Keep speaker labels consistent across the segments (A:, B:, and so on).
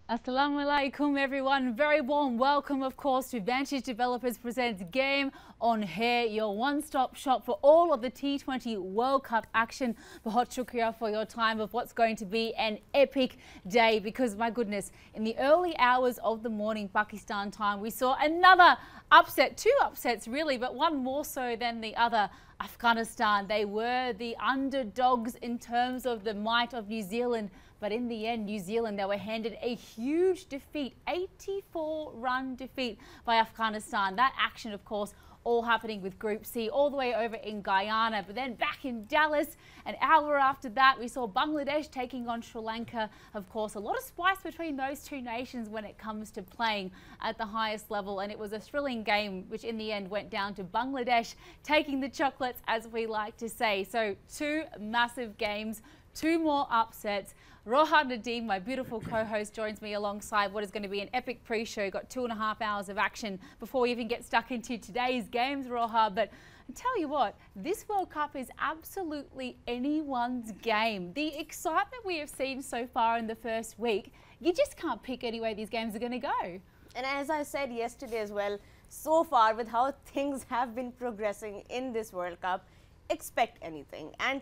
A: Assalamu alaikum everyone. Very warm welcome of course to Vantage Developers presents Game on Hair, your one-stop shop for all of the T20 World Cup action. Bahut shukriya for your time of what's going to be an epic day because my goodness, in the early hours of the morning Pakistan time we saw another upset, two upsets really, but one more so than the other. Afghanistan, they were the underdogs in terms of the might of New Zealand. But in the end, New Zealand, they were handed a huge defeat, 84-run defeat by Afghanistan. That action, of course, all happening with Group C all the way over in Guyana. But then back in Dallas, an hour after that, we saw Bangladesh taking on Sri Lanka. Of course, a lot of spice between those two nations when it comes to playing at the highest level. And it was a thrilling game, which in the end went down to Bangladesh taking the chocolates, as we like to say. So two massive games, two more upsets. Roha Nadeem, my beautiful co-host, joins me alongside what is going to be an epic pre-show. Got 2.5 hours of action before we even get stuck into today's games, Roha. But I tell you what, this World Cup is absolutely anyone's game. The excitement we have seen so far in the first week, you just can't pick any way these games are going to go.
B: And as I said yesterday as well, so far with how things have been progressing in this World Cup, expect anything. And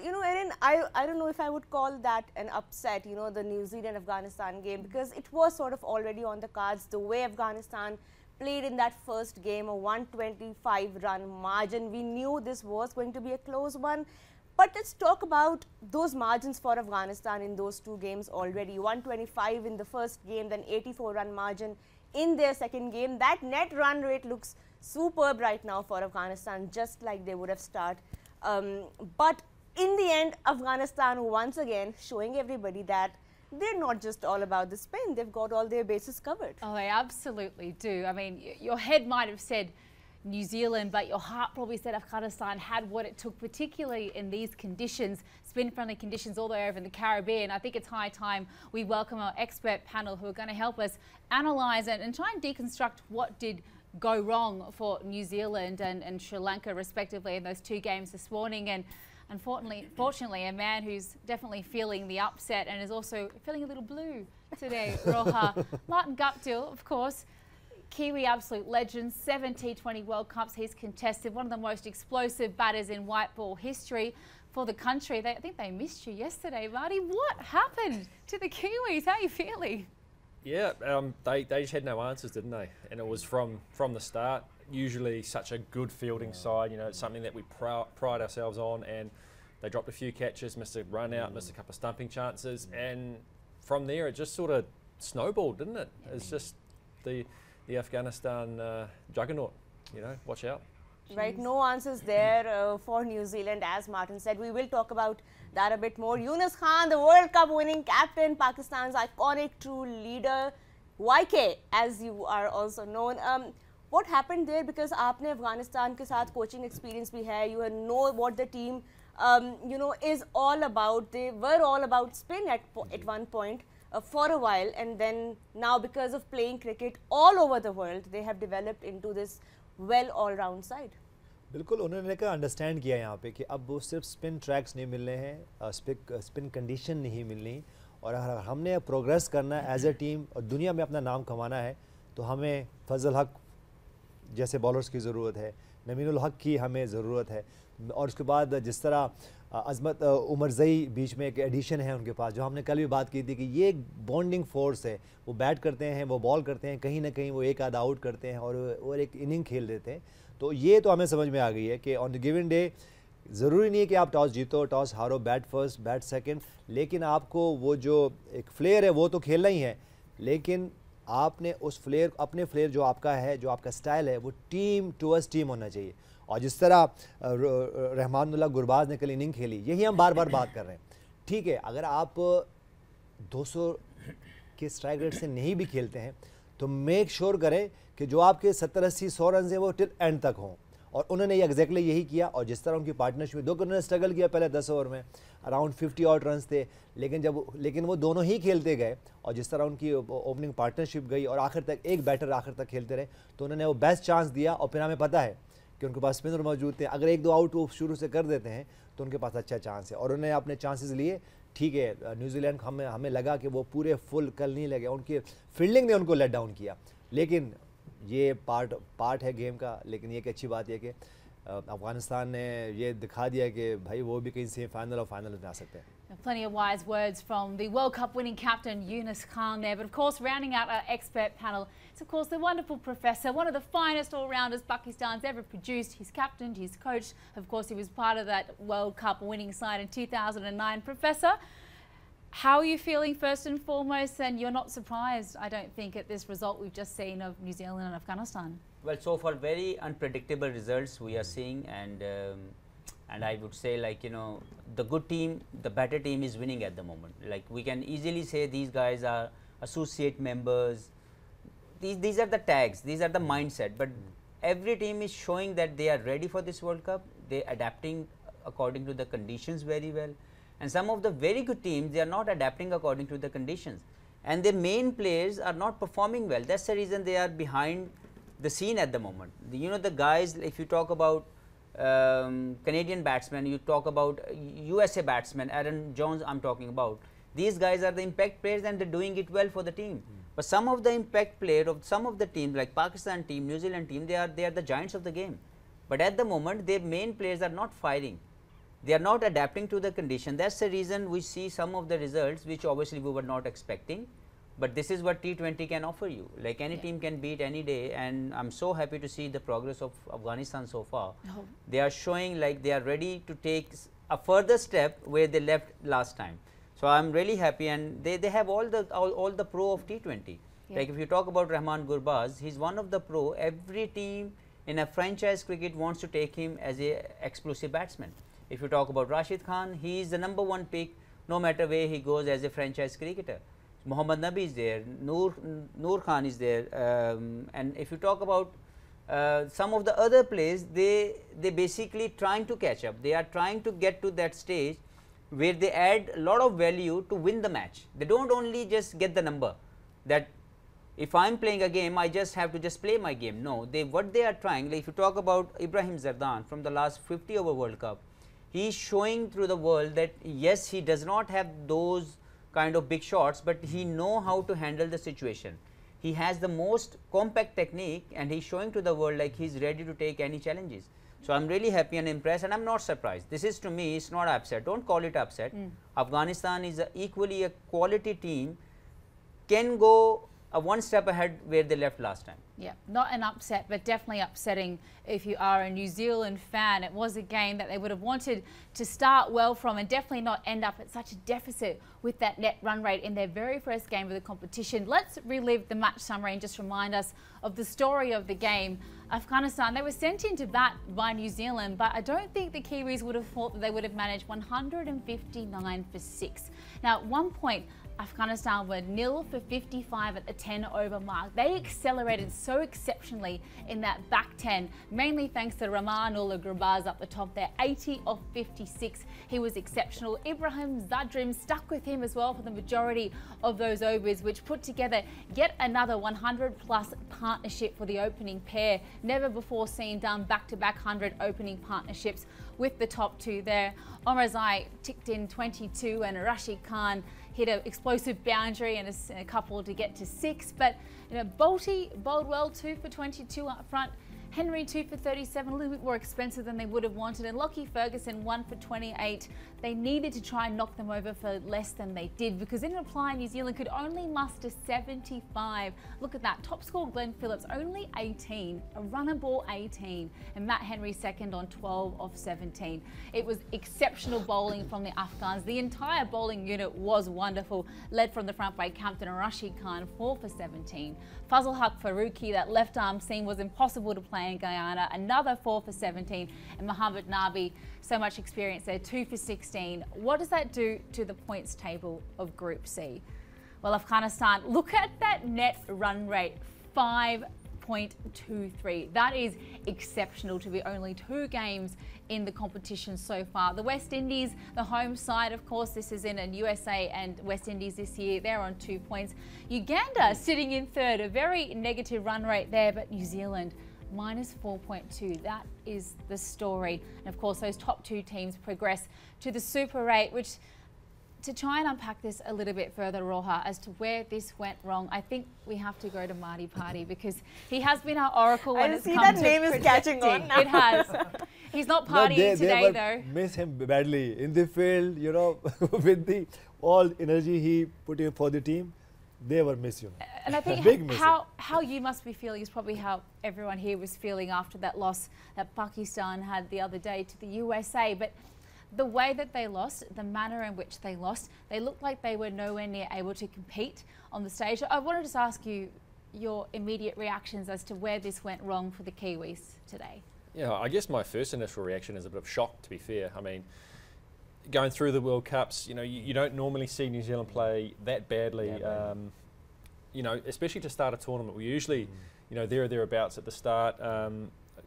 B: you know, Erin, I don't know if I would call that an upset, you know, the New Zealand-Afghanistan game, because it was sort of already on the cards. The way Afghanistan played in that first game, a 125-run margin, we knew this was going to be a close one. But let's talk about those margins for Afghanistan in those two games already. 125 in the first game, then 84-run margin in their second game. That net run rate looks superb right now for Afghanistan, just like they would have started. But in the end, Afghanistan once again showing everybody that they're not just all about the spin, they've got all their bases covered.
A: Oh, they absolutely do. I mean, your head might have said New Zealand, but your heart probably said Afghanistan had what it took, particularly in these conditions, spin-friendly conditions all the way over in the Caribbean. I think it's high time we welcome our expert panel who are going to help us analyse it and try and deconstruct what did go wrong for New Zealand and Sri Lanka respectively in those two games this morning. And unfortunately, a man who's definitely feeling the upset and is also feeling a little blue today, Roha. Martin Guptill, of course, Kiwi absolute legend, 7 T20 World Cups he's contested, one of the most explosive batters in white ball history for the country. I think they missed you yesterday, Marty. What happened to the Kiwis? How are you feeling?
C: Yeah, they just had no answers, didn't they? And it was from the start. Usually such a good fielding side, you know, it's something that we pride ourselves on, and they dropped a few catches, missed a run out, missed a couple of stumping chances, and from there it just sort of snowballed, didn't it? It's just the Afghanistan juggernaut, you know, watch out.
B: Right, no answers there for New Zealand, as Martin said. We will talk about that a bit more. Yunus Khan, the World Cup winning captain, Pakistan's iconic true leader, YK, as you are also known. What happened there? Because आपने अफगानिस्तान के साथ coaching experience भी है. You know what the team, you know, is all about. They were all about spin at one point for a while, and then now because of playing cricket all over the world, they have developed into this well all-round side.
D: बिल्कुल उन्होंने का understand किया यहाँ पे कि अब वो सिर्फ स्पिन ट्रैक्स नहीं मिल रहे हैं, स्पिन कंडीशन नहीं मिलनी, और अगर हमने प्रोग्रेस करना है एज ए टीम और दुनिया में अपना नाम कमाना है तो हमें फजल हक जैसे बॉलर्स की ज़रूरत है, नमीनुल हक की हमें ज़रूरत है, और उसके बाद जिस तरह अजमत उमरजई बीच में एक एडिशन है उनके पास, जो हमने कल भी बात की थी कि ये एक बॉन्डिंग फोर्स है. वो बैट करते हैं, वो बॉल करते हैं, कहीं ना कहीं वो एक आधा आउट करते हैं और एक इनिंग खेल देते हैं. तो ये तो हमें समझ में आ गई है कि ऑन द गिवन डे ज़रूरी नहीं है कि आप टॉस जीतो, टॉस हारो, बैट फर्स्ट, बैट सेकंड, लेकिन आपको वो जो एक फ्लेयर है वो तो खेलना ही है, लेकिन आपने उस फ्लेयर, अपने फ्लेयर जो आपका है, जो आपका स्टाइल है, वो टीम टूवर्ड्स टीम होना चाहिए. और जिस तरह रहमानुल्लाह गुरबाज ने कल इनिंग खेली, यही हम बार बार बात कर रहे हैं. ठीक है, अगर आप 200 के स्ट्राइक रेट से नहीं भी खेलते हैं तो मेक श्योर करें कि जो आपके 70-80-100 रन हैं वो टिल एंड तक हों, और उन्होंने एग्जैक्टली यही किया. और जिस तरह उनकी पार्टनरशिप में, दो उन्होंने स्ट्रगल किया पहले 10 ओवर में, अराउंड 50 आउट रन थे, लेकिन वो दोनों ही खेलते गए, और जिस तरह उनकी ओपनिंग पार्टनरशिप गई और आखिर तक एक बैटर आखिर तक खेलते रहे, तो उन्होंने वो बेस्ट चांस दिया. और फिर हमें पता है कि उनके पास स्पिनर मौजूद थे, अगर 1-2 आउट वो शुरू से कर देते हैं तो उनके पास अच्छा चांस है, और उन्होंने अपने चांसेस लिए. ठीक है न्यूजीलैंड को हमें लगा कि वो पूरे फुल कल नहीं लगे, उनकी फील्डिंग ने उनको लेट डाउन किया, लेकिन ये पार्ट है गेम का। लेकिन ये एक अच्छी बात है कि अफगानिस्तान ने ये दिखा दिया कि भाई वो भी कहीं सेमीफाइनल और फाइनल में आ सकते हैं।
A: Plenty of wise words from the World Cup winning captain Yunus Khan there. But of course, rounding out our expert panel is of course the wonderful professor, one of the finest all-rounders Pakistan's ever produced. He's captained, he's coached. Of course, he was part of that World Cup winning side in 2009. Professor, how are you feeling first and foremost? And you're not surprised, I don't think, at this result we've just seen of New Zealand and Afghanistan.
E: Well, so far very unpredictable results we are seeing, and I would say, like, you know, the good team, the better team is winning at the moment. Like, we can easily say these guys are associate members. These are the tags, these are the mindset, but every team is showing that they are ready for this World Cup. They are adapting according to the conditions very well. And some of the very good teams, they are not adapting according to the conditions. And their main players are not performing well. That's the reason they are behind the scene at the moment. You know, the guys, if you talk about Canadian batsmen, you talk about USA batsmen, Aaron Jones I'm talking about. These guys are the impact players and they're doing it well for the team. But some of the impact players of some of the teams like Pakistan team, New Zealand team, they are the giants of the game. But at the moment, their main players are not firing. They are not adapting to the condition. That's the reason we see some of the results which obviously we were not expecting. But this is what T20 can offer you. Like, any team can beat any day, and I'm so happy to see the progress of Afghanistan so far. They are showing like they are ready to take a further step where they left last time. So I'm really happy, and they have all the pro of T20. Like, if you talk about Rahman Gurbaz, he's one of the pro. Every team in a franchise cricket wants to take him as a explosive batsman. If you talk about Rashid Khan, he is the #1 pick no matter where he goes as a franchise cricketer. Mohammad Nabi is there, Noor Khan is there, and if you talk about some of the other players, they basically trying to catch up. They are trying to get to that stage where they add a lot of value to win the match. They don't only just get the number that if I'm playing a game, I just have to just play my game. No, what they are trying, like if you talk about Ibrahim Zardan from the last 50 over World Cup, he is showing through the world that yes, he does not have those kind of big shots, but he know how to handle the situation. He has the most compact technique, and he's showing to the world like he's ready to take any challenges. So I'm really happy and impressed, and I'm not surprised. This is, to me, it's not upset. Don't call it upset. Afghanistan is equally a quality team, can go one step ahead where they left last time.
A: Yeah, not an upset, but definitely upsetting if you are a New Zealand fan. It was a game that they would have wanted to start well from and definitely not end up at such a deficit with that net run rate in their very first game of the competition. Let's relive the match summary and just remind us of the story of the game. Afghanistan, they were sent into bat by New Zealand, but I don't think the Kiwis would have thought that they would have managed 159 for 6. Now, at one point, Afghanistan were 0 for 55 at the 10 over mark. They accelerated so exceptionally in that back 10, mainly thanks to Rahmanullah Gurbaz up the top there, 80 of 56. He was exceptional. Ibrahim Zadrim stuck with him as well for the majority of those overs, which put together yet another 100-plus partnership for the opening pair. Never before seen done back-to-back 100 opening partnerships with the top two there. Omarzai ticked in 22 and Rashid Khan hit an explosive boundary and a couple to get to 6. But you know, Bolte bowled well, 2 for 22 up front. Henry 2 for 37, a little bit more expensive than they would have wanted, and Lockie Ferguson 1 for 28. They needed to try and knock them over for less than they did, because in reply New Zealand could only muster 75. Look at that, top score Glenn Phillips only 18, a runner ball 18, and Matt Henry second on 12 of 17. It was exceptional bowling from the Afghans. The entire bowling unit was wonderful, led from the front by captain Rashid Khan, 4 for 17. Fazal Haq Faruqi, that left arm seam was impossible to play in Guyana, another 4 for 17, and Mohammad Nabi, so much experience there, 2 for 16. What does that do to the points table of Group C? Well, Afghanistan, look at that net run rate, 5.23. That is exceptional to be only 2 games in the competition so far. The West Indies, the home side, of course, this is in USA and West Indies this year, they're on 2 points. Uganda sitting in third, a very negative run rate there, but New Zealand minus 4.2. That is the story. And of course, those top 2 teams progress to the Super 8, which to try and unpack this a little bit further, Roha, as to where this went wrong, I think we have to go to Marty Party because he has been our oracle when it's come to
B: that name is catching on now.
A: It has. He's not partying today though.
D: Miss him badly in the field, you know, with the all energy he put in for the team. They were miss you.
A: And I think
D: Big
A: how you must be feeling is probably how everyone here was feeling after that loss that Pakistan had the other day to the USA. But the way that they lost, the manner in which they lost, they looked like they were nowhere near able to compete on the stage. I wanted to just ask you your immediate reactions as to where this went wrong for the Kiwis today.
C: Yeah, I guess my first initial reaction is a bit of shock, to be fair. I mean, going through the World Cups, you know, you don't normally see New Zealand play that badly. You know, especially to start a tournament. We usually, you know, there or thereabouts at the start.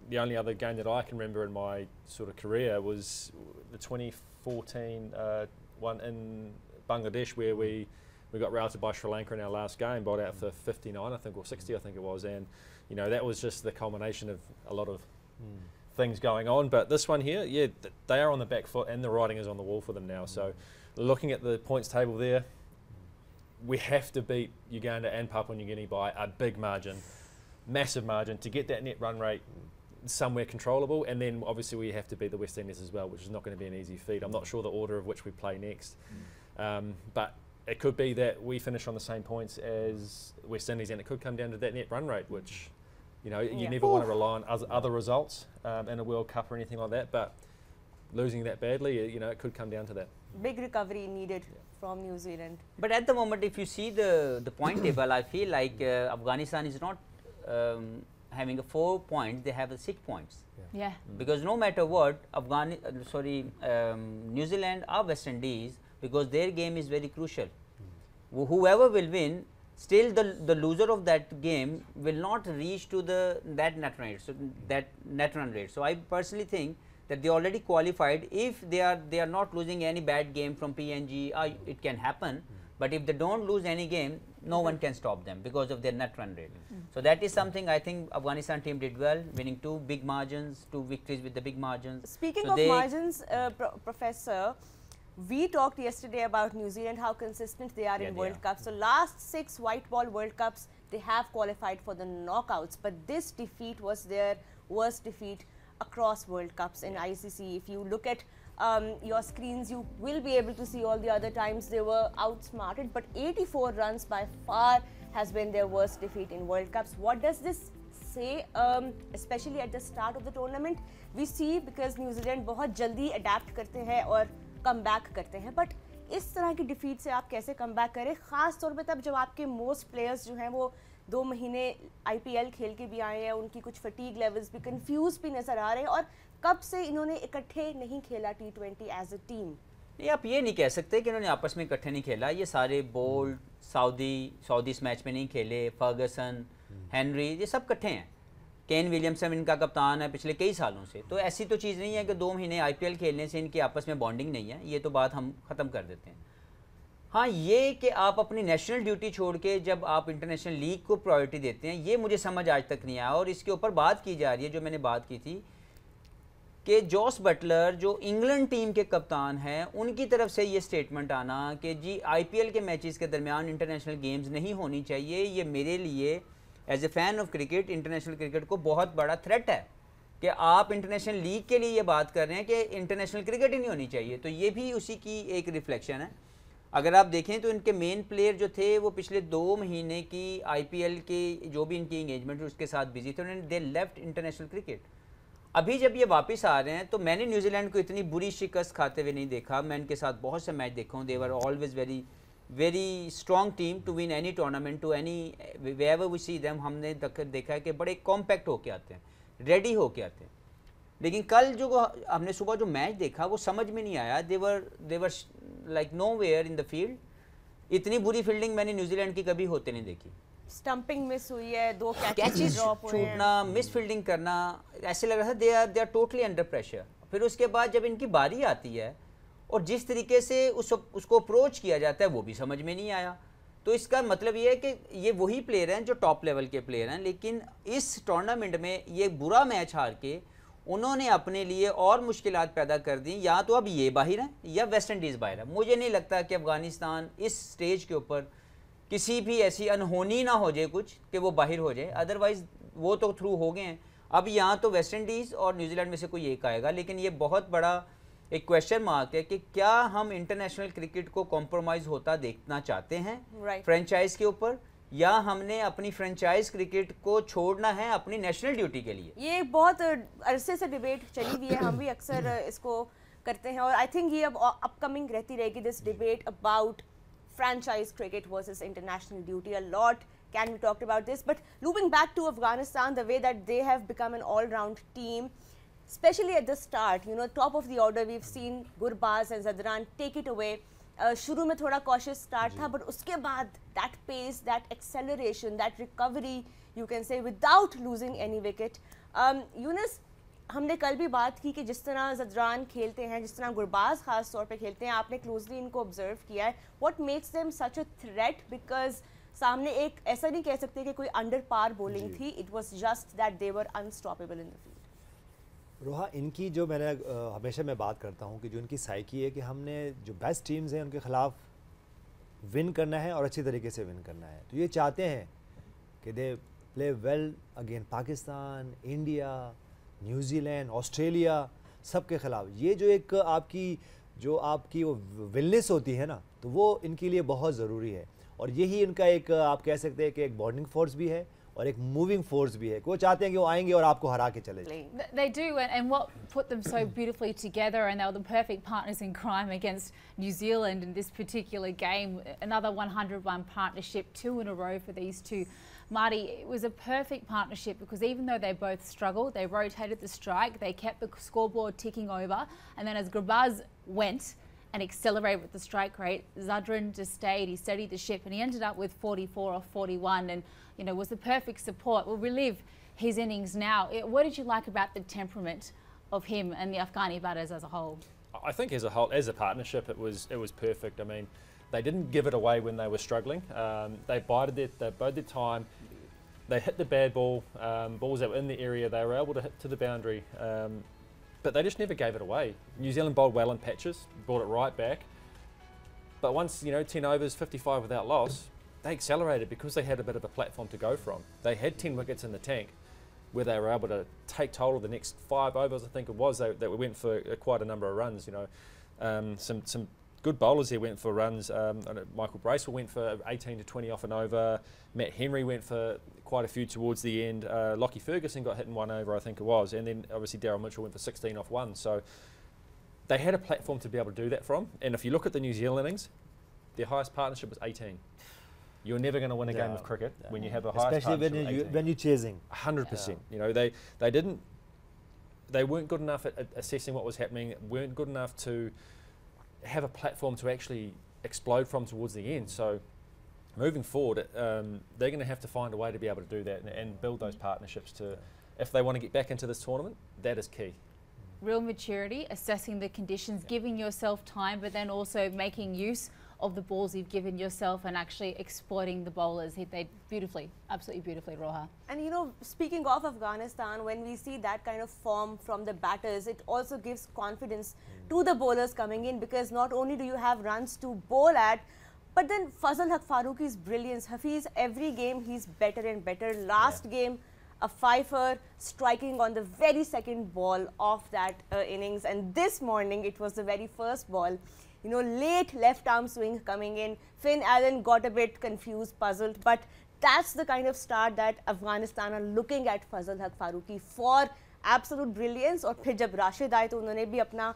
C: The only other game that I can remember in my sort of career was the 2014 one in Bangladesh, where we got routed by Sri Lanka in our last game, bowled out for 59, I think, or 60, I think it was. And, you know, that was just the culmination of a lot of things going on. But this one here, yeah, they are on the back foot and the writing is on the wall for them now. So looking at the points table there, we have to beat Uganda and Papua New Guinea by a big margin, massive margin, to get that net run rate somewhere controllable. And then obviously we have to beat the West Indies as well, which is not going to be an easy feat. I'm not sure the order of which we play next. But it could be that we finish on the same points as West Indies, and it could come down to that net run rate, which, you know, you never want to rely on other results in a World Cup or anything like that. But losing that badly, you know, it could come down to that.
B: Big recovery needed from New Zealand.
E: But at the moment, if you see the point table, I feel like Afghanistan is not having a 4 points; they have a 6 points.
A: Yeah.
E: Because no matter what, New Zealand or West Indies, because their game is very crucial. Whoever will win, still the loser of that game will not reach to that net run rate. So I personally think that they already qualified. If they are not losing any bad game from PNG, it can happen. But if they don't lose any game, no one can stop them because of their net run rate. So that is something I think Afghanistan team did well, winning 2 big margins, 2 victories with the big margins.
B: Speaking of margins, Professor, we talked yesterday about New Zealand, how consistent they are in World Cups. So last 6 white ball World Cups, they have qualified for the knockouts. But this defeat was their worst defeat across World Cups in ICC. If you look at your screens, you will be able to see all the other times they were outsmarted. But 84 runs by far has been their worst defeat in World Cups. What does this say, especially at the start of the tournament? We see because New Zealand बहुत जल्दी adapt करते हैं और come back करते हैं, but इस तरह की डिफीट से आप कैसे कम बैक करें, ख़ास तौर पे तब जब आपके मोस्ट प्लेयर्स जो हैं वो 2 महीने IPL खेल के भी आए हैं, उनकी कुछ फटीग लेवल्स भी कंफ्यूज भी नज़र आ रहे हैं, और कब से इन्होंने इकट्ठे नहीं खेला T20 एज अ टीम?
E: ये आप ये नहीं कह सकते कि इन्होंने आपस में इकट्ठे नहीं खेला. ये सारे बोल्ट, सऊदी इस मैच में नहीं खेले, फर्गसन, हेनरी, ये सब इकट्ठे हैं. केन विलियमसन इनका कप्तान है पिछले कई सालों से. तो ऐसी तो चीज़ नहीं है कि 2 महीने IPL खेलने से इनकी आपस में बॉन्डिंग नहीं है. ये तो बात हम ख़त्म कर देते हैं. हाँ, ये कि आप अपनी नेशनल ड्यूटी छोड़ के जब आप इंटरनेशनल लीग को प्रायोरिटी देते हैं, ये मुझे समझ आज तक नहीं आया. और इसके ऊपर बात की जा रही है, जो मैंने बात की थी, कि जॉस बटलर जो इंग्लैंड टीम के कप्तान हैं, उनकी तरफ से ये स्टेटमेंट आना कि जी IPL के मैचेस के दरमियान इंटरनेशनल गेम्स नहीं होनी चाहिए, ये मेरे लिए as a fan of cricket, international cricket को बहुत बड़ा थ्रेट है कि आप इंटरनेशनल लीग के लिए ये बात कर रहे हैं कि इंटरनेशनल क्रिकेट ही नहीं होनी चाहिए. तो ये भी उसी की एक रिफ्लेक्शन है. अगर आप देखें तो इनके मेन प्लेयर जो थे वो पिछले 2 महीने की IPL के जो भी इनकी इंगेजमेंट उसके साथ बिजी थे, उन्होंने दे लेफ्ट इंटरनेशनल क्रिकेट. अभी जब ये वापस आ रहे हैं तो मैंने न्यूजीलैंड को इतनी बुरी शिकस्त खाते हुए नहीं देखा. मैं इनके साथ बहुत से मैच देखा हूँ. They were always very strong team to win any tournament, to anywhere we see them. हमने देखा है कि बड़े कॉम्पैक्ट होके आते हैं, रेडी होके आते हैं. लेकिन कल जो हमने सुबह जो मैच देखा वो समझ में नहीं आया. They were like nowhere in the field. इतनी बुरी फील्डिंग मैंने न्यूजीलैंड की कभी होते नहीं देखी.
B: स्टंपिंग मिस हुई है, 2
E: कैचेस छूटना, मिस फील्डिंग करना, ऐसे लग रहा था they are totally under pressure. फिर उसके बाद जब इनकी बारी आती है और जिस तरीके से उसको अप्रोच किया जाता है वो भी समझ में नहीं आया. तो इसका मतलब ये है कि ये वही प्लेयर हैं जो टॉप लेवल के प्लेयर हैं, लेकिन इस टूर्नामेंट में ये बुरा मैच हार के उन्होंने अपने लिए और मुश्किलात पैदा कर दी। या तो अब ये बाहर हैं या वेस्ट इंडीज़ बाहर है। मुझे नहीं लगता कि अफ़गानिस्तान इस स्टेज के ऊपर किसी भी ऐसी अनहोनी ना हो जाए कुछ कि वो बाहर हो जाए, अदरवाइज़ वो तो थ्रू हो गए हैं। अब यहाँ तो वेस्ट इंडीज़ और न्यूजीलैंड में से कोई एक आएगा, लेकिन ये बहुत बड़ा एक क्वेश्चन मार्क है कि क्या हम इंटरनेशनल क्रिकेट को कॉम्प्रोमाइज़ होता देखना चाहते हैं फ्रेंचाइज के ऊपर, या हमने अपनी फ्रेंचाइज क्रिकेट को छोड़ना है अपनी नेशनल ड्यूटी के लिए।
B: ये बहुत अरसे से डिबेट चली हुई है, हम भी अक्सर इसको करते हैं, और आई थिंक ये अब अपकमिंग रहती रहेगी, this debate about franchise cricket versus international duty. A lot can be talked about this, but looping back to Afghanistan, the way that they have become an all-round team, especially at the start, you know, top of the order, we've seen Gurbaz and Zadran take it away. शुरू में थोड़ा cautious start था, but उसके बाद that pace, that acceleration, that recovery, you can say, without losing any wicket. Yunus, हमने कल भी बात की कि जिस तरह ज़दरान खेलते हैं, जिस तरह गुरबाज खास तौर पे खेलते हैं, आपने क्लोजली इनको ऑब्जर्व किया है, what makes them such a threat? Because सामने एक ऐसा नहीं कह सकते कि कोई अंडर पार बॉलिंग थी, it was just that they were unstoppable in the field.
D: रोहा, इनकी जो मैंने हमेशा मैं बात करता हूँ कि जो इनकी साइकी है कि हमने जो बेस्ट टीम्स हैं उनके ख़िलाफ़ विन करना है और अच्छी तरीके से विन करना है। तो ये चाहते हैं कि they play well again Pakistan, India, New Zealand, Australia, सब के ख़िलाफ़। ये जो एक आपकी वो विलनेस होती है ना, तो वो इनके लिए बहुत ज़रूरी है, और यही इनका एक आप कह सकते हैं कि एक बॉन्डिंग फोर्स भी है और एक मूविंग फोर्स भी है। वो चाहते हैं कि वो आएंगे और आपको हरा के चले जाएं।
A: They do, and what put them so beautifully together, and they were the perfect partners in crime against New Zealand in this particular game. Another 100-run partnership, 2 in a row for these two. Marty, it was a perfect partnership because even though they both struggled, they rotated the strike, they kept the scoreboard ticking over, and then as Gurbaz went and accelerated with the strike rate, Zadran just stayed, he steadied the ship, and he ended up with 44 or 41, and you know, was the perfect support. We'll relive his innings now. What did you like about the temperament of him and the Afghani batters as a whole?
C: I think as a whole, as a partnership, it was perfect. I mean, they didn't give it away when they were struggling. They bided their time. They hit the bad ball, balls that were in the area. They were able to hit to the boundary, but they just never gave it away. New Zealand bowled well in patches, brought it right back. But once, you know, 10 overs, 55 without loss, they accelerated because they had a bit of a platform to go from. They had 10 wickets in the tank, where they were able to take total of the next 5 overs. I think it was that we went for quite a number of runs. You know, some good bowlers here went for runs. Michael Bracewell went for 18 to 20 off an over. Matt Henry went for quite a few towards the end. Lockie Ferguson got hit in 1 over, I think it was. And then obviously Daryl Mitchell went for 16 off 1. So they had a platform to be able to do that from. And if you look at the New Zealand innings, their highest partnership was 18. You're never going to win a game of cricket when you have a highest partnership of 18.
D: When you're chasing.
C: 100%. You know, they weren't good enough at assessing what was happening, weren't good enough to have a platform to actually explode from towards the end. So moving forward, they're going to have to find a way to be able to do that and build those partnerships to, if they want to get back into this tournament, that is key.
A: Real maturity, assessing the conditions, giving yourself time, but then also making use of the balls you've given yourself and actually exploiting the bowlers. They beautifully, absolutely beautifully, Roha.
B: And you know, speaking of Afghanistan, when we see that kind of form from the batters, it also gives confidence to the bowlers coming in, because not only do you have runs to bowl at, but then Fazal Haq Farooqi's brilliance. Hafiz, every game he's better and better. Last game, a fifer striking on the very second ball of that innings, and this morning it was the very first ball. You know, late left arm swing coming in. Finn Allen got a bit confused, puzzled, but that's the kind of start that Afghanistan are looking at Fazal Haq Farooqi for absolute brilliance. और फिर जब राशिद आए तो उन्होंने भी अपना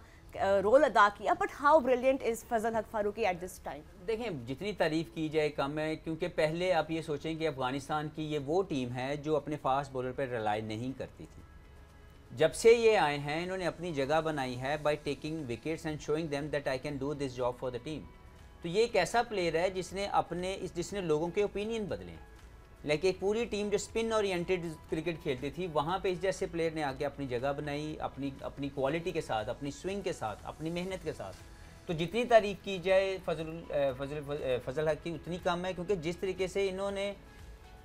B: role अदा किया. But how brilliant is Fazal Haq Farooqi at this time?
E: देखें, जितनी तारीफ़ की जाए कम है, क्योंकि पहले आप ये सोचें कि अफ़गानिस्तान की ये वो टीम है जो अपने फास्ट बॉलर पर रिलाई नहीं करती थी. जब से ये आए हैं, इन्होंने अपनी जगह बनाई है by taking wickets and showing them that I can do this job for the team. तो ये एक ऐसा प्लेयर है जिसने लोगों के ओपिनियन बदले. लाइक एक पूरी टीम जो स्पिन ओरिएंटेड क्रिकेट खेलती थी, वहाँ पे इस जैसे प्लेयर ने आके अपनी जगह बनाई, अपनी क्वालिटी के साथ, अपनी स्विंग के साथ, अपनी मेहनत के साथ. तो जितनी तारीफ़ की जाए फजल हक की उतनी कम है, क्योंकि जिस तरीके से इन्होंने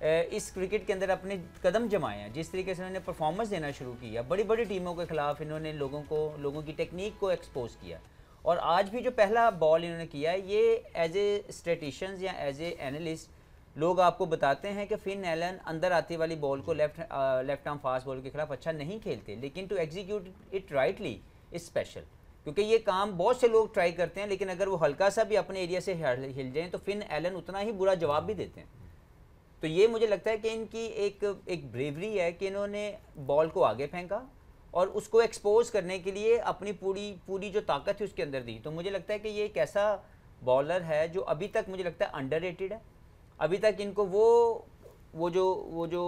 E: इस क्रिकेट के अंदर अपने कदम जमाए हैं, जिस तरीके से उन्होंने परफॉर्मेंस देना शुरू किया, बड़ी बड़ी टीमों के खिलाफ इन्होंने लोगों की टेक्निक को एक्सपोज किया। और आज भी जो पहला बॉल इन्होंने किया है, ये एज ए स्टैटिशियंस या एज ए एनालिस्ट लोग आपको बताते हैं कि फिन एलन अंदर आती वाली बॉल को लेफ्ट आर्म फास्ट बॉल के खिलाफ अच्छा नहीं खेलते, लेकिन to execute it rightly is special, क्योंकि ये काम बहुत से लोग ट्राई करते हैं, लेकिन अगर वो हल्का सा भी अपने एरिया से हिल जाएं तो फिन एलन उतना ही बुरा जवाब भी देते हैं। तो ये मुझे लगता है कि इनकी एक ब्रेवरी है कि इन्होंने बॉल को आगे फेंका और उसको एक्सपोज करने के लिए अपनी पूरी जो ताकत है उसके अंदर दी। तो मुझे लगता है कि ये एक ऐसा बॉलर है जो अभी तक मुझे लगता है अंडररेटेड है। अभी तक इनको वो जो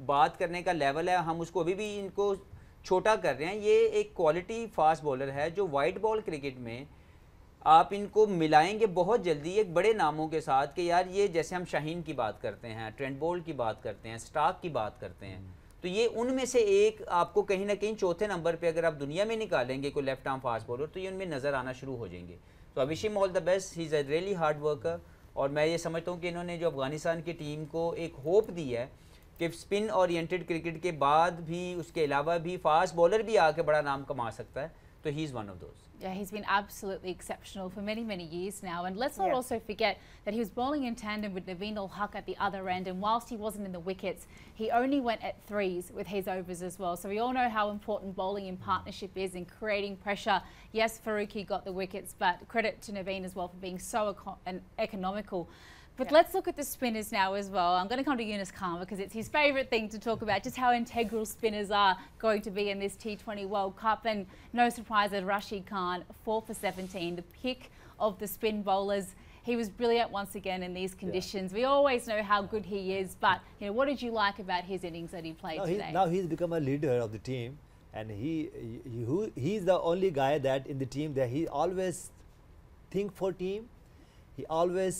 E: बात करने का लेवल है, हम उसको अभी भी इनको छोटा कर रहे हैं। ये एक क्वालिटी फास्ट बॉलर है जो वाइट बॉल क्रिकेट में आप इनको मिलाएंगे बहुत जल्दी एक बड़े नामों के साथ कि यार ये जैसे हम शाहीन की बात करते हैं, ट्रेंट बोल्ट की बात करते हैं, स्टार्क की बात करते हैं, तो ये उनमें से एक आपको कहीं ना कहीं चौथे नंबर पे अगर आप दुनिया में निकालेंगे कोई लेफ्ट आर्म फास्ट बॉलर, तो ये उनमें नज़र आना शुरू हो जाएंगे। तो I wish him all the best, he is a really hard worker. और मैं ये समझता हूँ कि इन्होंने जो अफगानिस्तान की टीम को एक होप दी है कि स्पिन ओरिएंटेड क्रिकेट के बाद भी, उसके अलावा भी फास्ट बॉलर भी आके बड़ा नाम कमा सकता है, तो he is one of those.
A: Yeah, he's been absolutely exceptional for many, many years now. And let's not also forget that he was bowling in tandem with Naveen Ul-Haq at the other end. And whilst he wasn't in the wickets, he only went at threes with his overs as well. So we all know how important bowling in partnership is in creating pressure. Yes, Faruqi got the wickets, but credit to Naveen as well for being so economical. But let's look at the spinners now as well. I'm going to come to Yunus Khan because it's his favourite thing to talk about, just how integral spinners are going to be in this T20 World Cup. And no surprise that Rashid Khan, 4 for 17, the pick of the spin bowlers. He was brilliant once again in these conditions. We always know how good he is, but what did you like about his innings that he played today?
D: Now he's become a leader of the team, and he's the only guy that in the team that he always think for team. He always,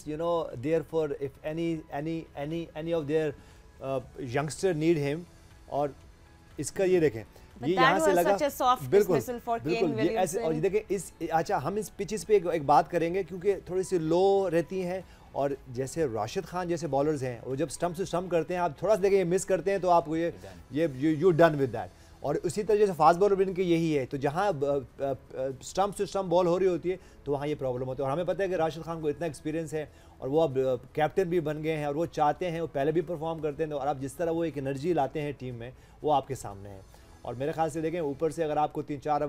D: there for if any of their youngster need him. और इसका ये देखें, ये यहाँ से लगा बिल्कुल ऐसे। और ये देखें अच्छा हम इस पिचेस पे एक बात करेंगे क्योंकि थोड़ी सी लो रहती हैं, और जैसे राशिद खान जैसे बॉलर्स हैं वो जब स्टंप से स्टंप करते हैं, आप थोड़ा सा देखें ये मिस करते हैं तो आपको यू डन विद दैट। और उसी तरह जैसे फास्ट बॉलर भी इनके यही है, तो जहाँ स्टंप से स्टंप बॉल हो रही होती है तो वहाँ ये प्रॉब्लम होती है। और हमें पता है कि राशिद खान को इतना एक्सपीरियंस है और वो अब कैप्टन भी बन गए हैं और वो चाहते हैं, वो पहले भी परफॉर्म करते हैं, और अब जिस तरह वो एक एनर्जी लाते हैं टीम में वो आपके सामने है। और मेरे ख्याल से देखें ऊपर से अगर आपको 3-4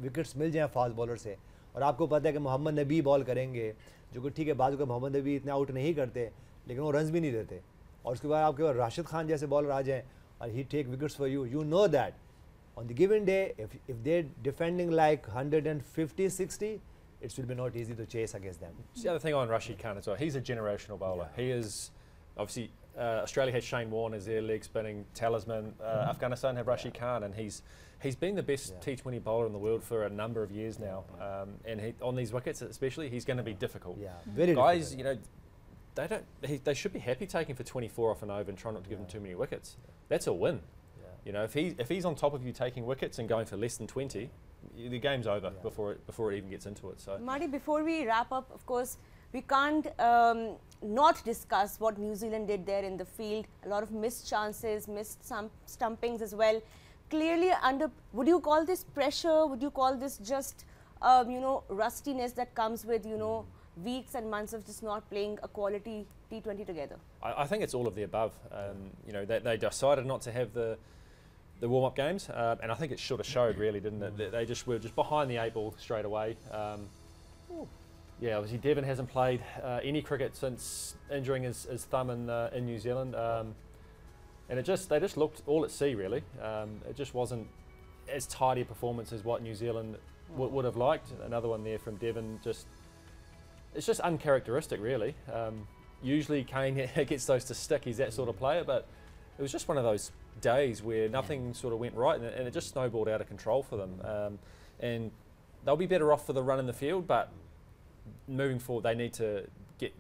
D: विकेट्स मिल जाएँ फास्ट बॉलर से, और आपको पता है कि मोहम्मद नबी बॉल करेंगे, जो कि ठीक है बाजू का मोहम्मद नबी इतने आउट नहीं करते लेकिन वो रन्स भी नहीं देते, और उसके बाद आपके पास राशिद खान जैसे बॉलर आ जाएँ और he take wickets for you know that on the given day, if they're defending like 150-60, it will be not easy to chase against them.
C: The other thing on Rashid Khan as well, he's a generational bowler. He is obviously Australia has Shane Warne as their leg spinning talisman. Afghanistan have Rashid Khan, and he's been the best T20 bowler in the world for a number of years now. And on these wickets especially, he's going to be difficult.
D: Yeah, very
C: guys,
D: difficult.
C: they should be happy taking for 24 off and over and try not to give them too many wickets. That's a win. If he's on top of you taking wickets and going for less than 20, the game's over before it even gets into it. So,
B: Marty, before we wrap up, of course, we can't not discuss what New Zealand did there in the field. A lot of missed chances, missed some stumpings as well. Clearly under, would you call this pressure? Would you call this just, rustiness that comes with, weeks and months of just not playing a quality T20 together?
C: I think it's all of the above. They decided not to have the warm-up games, and I think it should have showed really, didn't it? They were just behind the 8 ball straight away. Obviously Devon hasn't played any cricket since injuring his thumb in New Zealand, and they just looked all at sea really. It just wasn't as tidy a performance as what New Zealand would have liked. Another one there from Devon, it's just uncharacteristic really. Usually Kane gets those to stick, he's that sort of player, but it was just one of those days where nothing sort of went right, and it just snowballed out of control for them. And they'll be better off for the run in the field, but moving forward they need to get